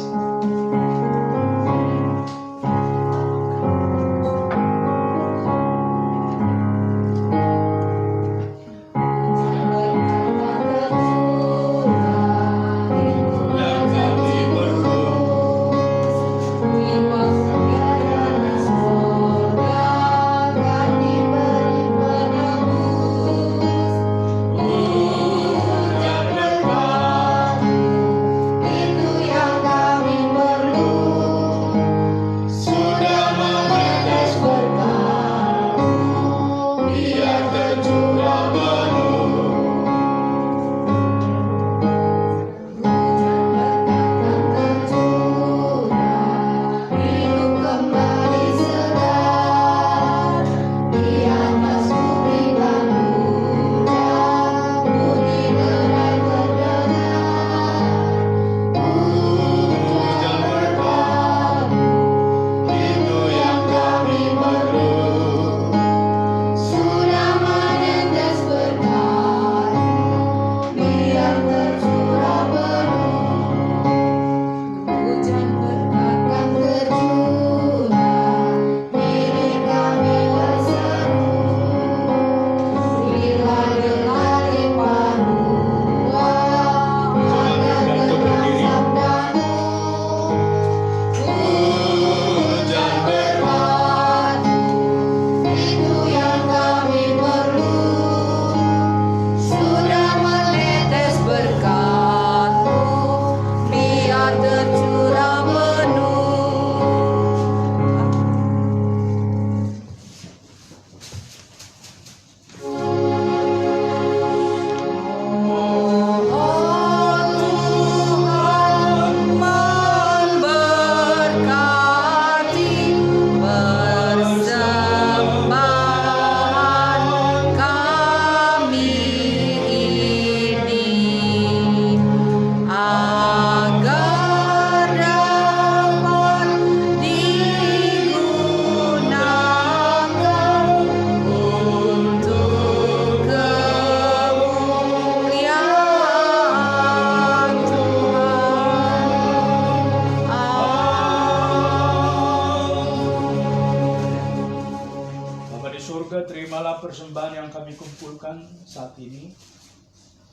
Persembahan yang kami kumpulkan saat ini,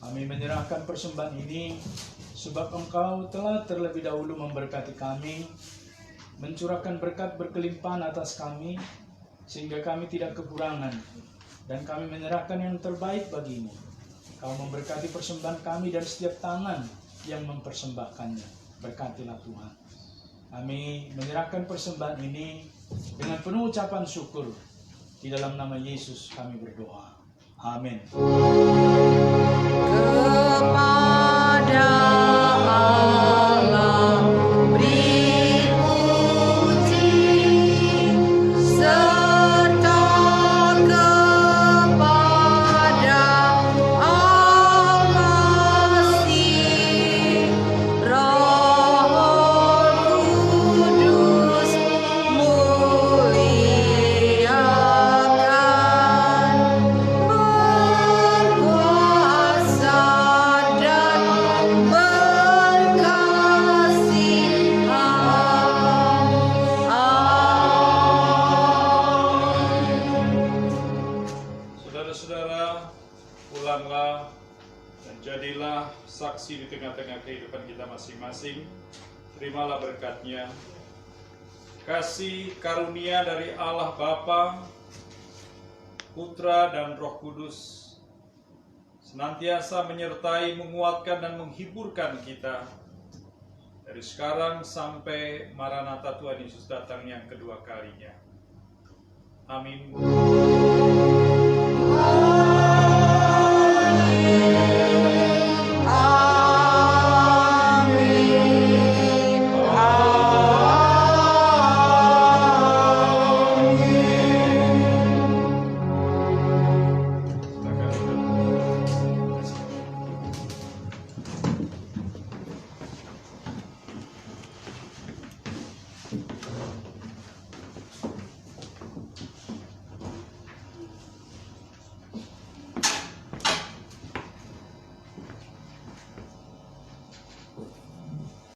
kami menyerahkan persembahan ini sebab Engkau telah terlebih dahulu memberkati kami, mencurahkan berkat berkelimpahan atas kami, sehingga kami tidak kekurangan, dan kami menyerahkan yang terbaik bagimu. Kau memberkati persembahan kami dan setiap tangan yang mempersembahkannya. Berkatilah Tuhan. Kami menyerahkan persembahan ini dengan penuh ucapan syukur. Di dalam nama Yesus kami berdoa. Amin. Kepada Allah beri puji, serta kepada Al-Masih, Roh Kudus muliakan, berkuasa dan bersaksi di tengah-tengah kehidupan kita masing-masing. Terimalah berkat-Nya. Kasih karunia dari Allah Bapa, Putra dan Roh Kudus senantiasa menyertai, menguatkan dan menghiburkan kita dari sekarang sampai Maranatha Tuhan Yesus datang yang kedua kalinya. Amin.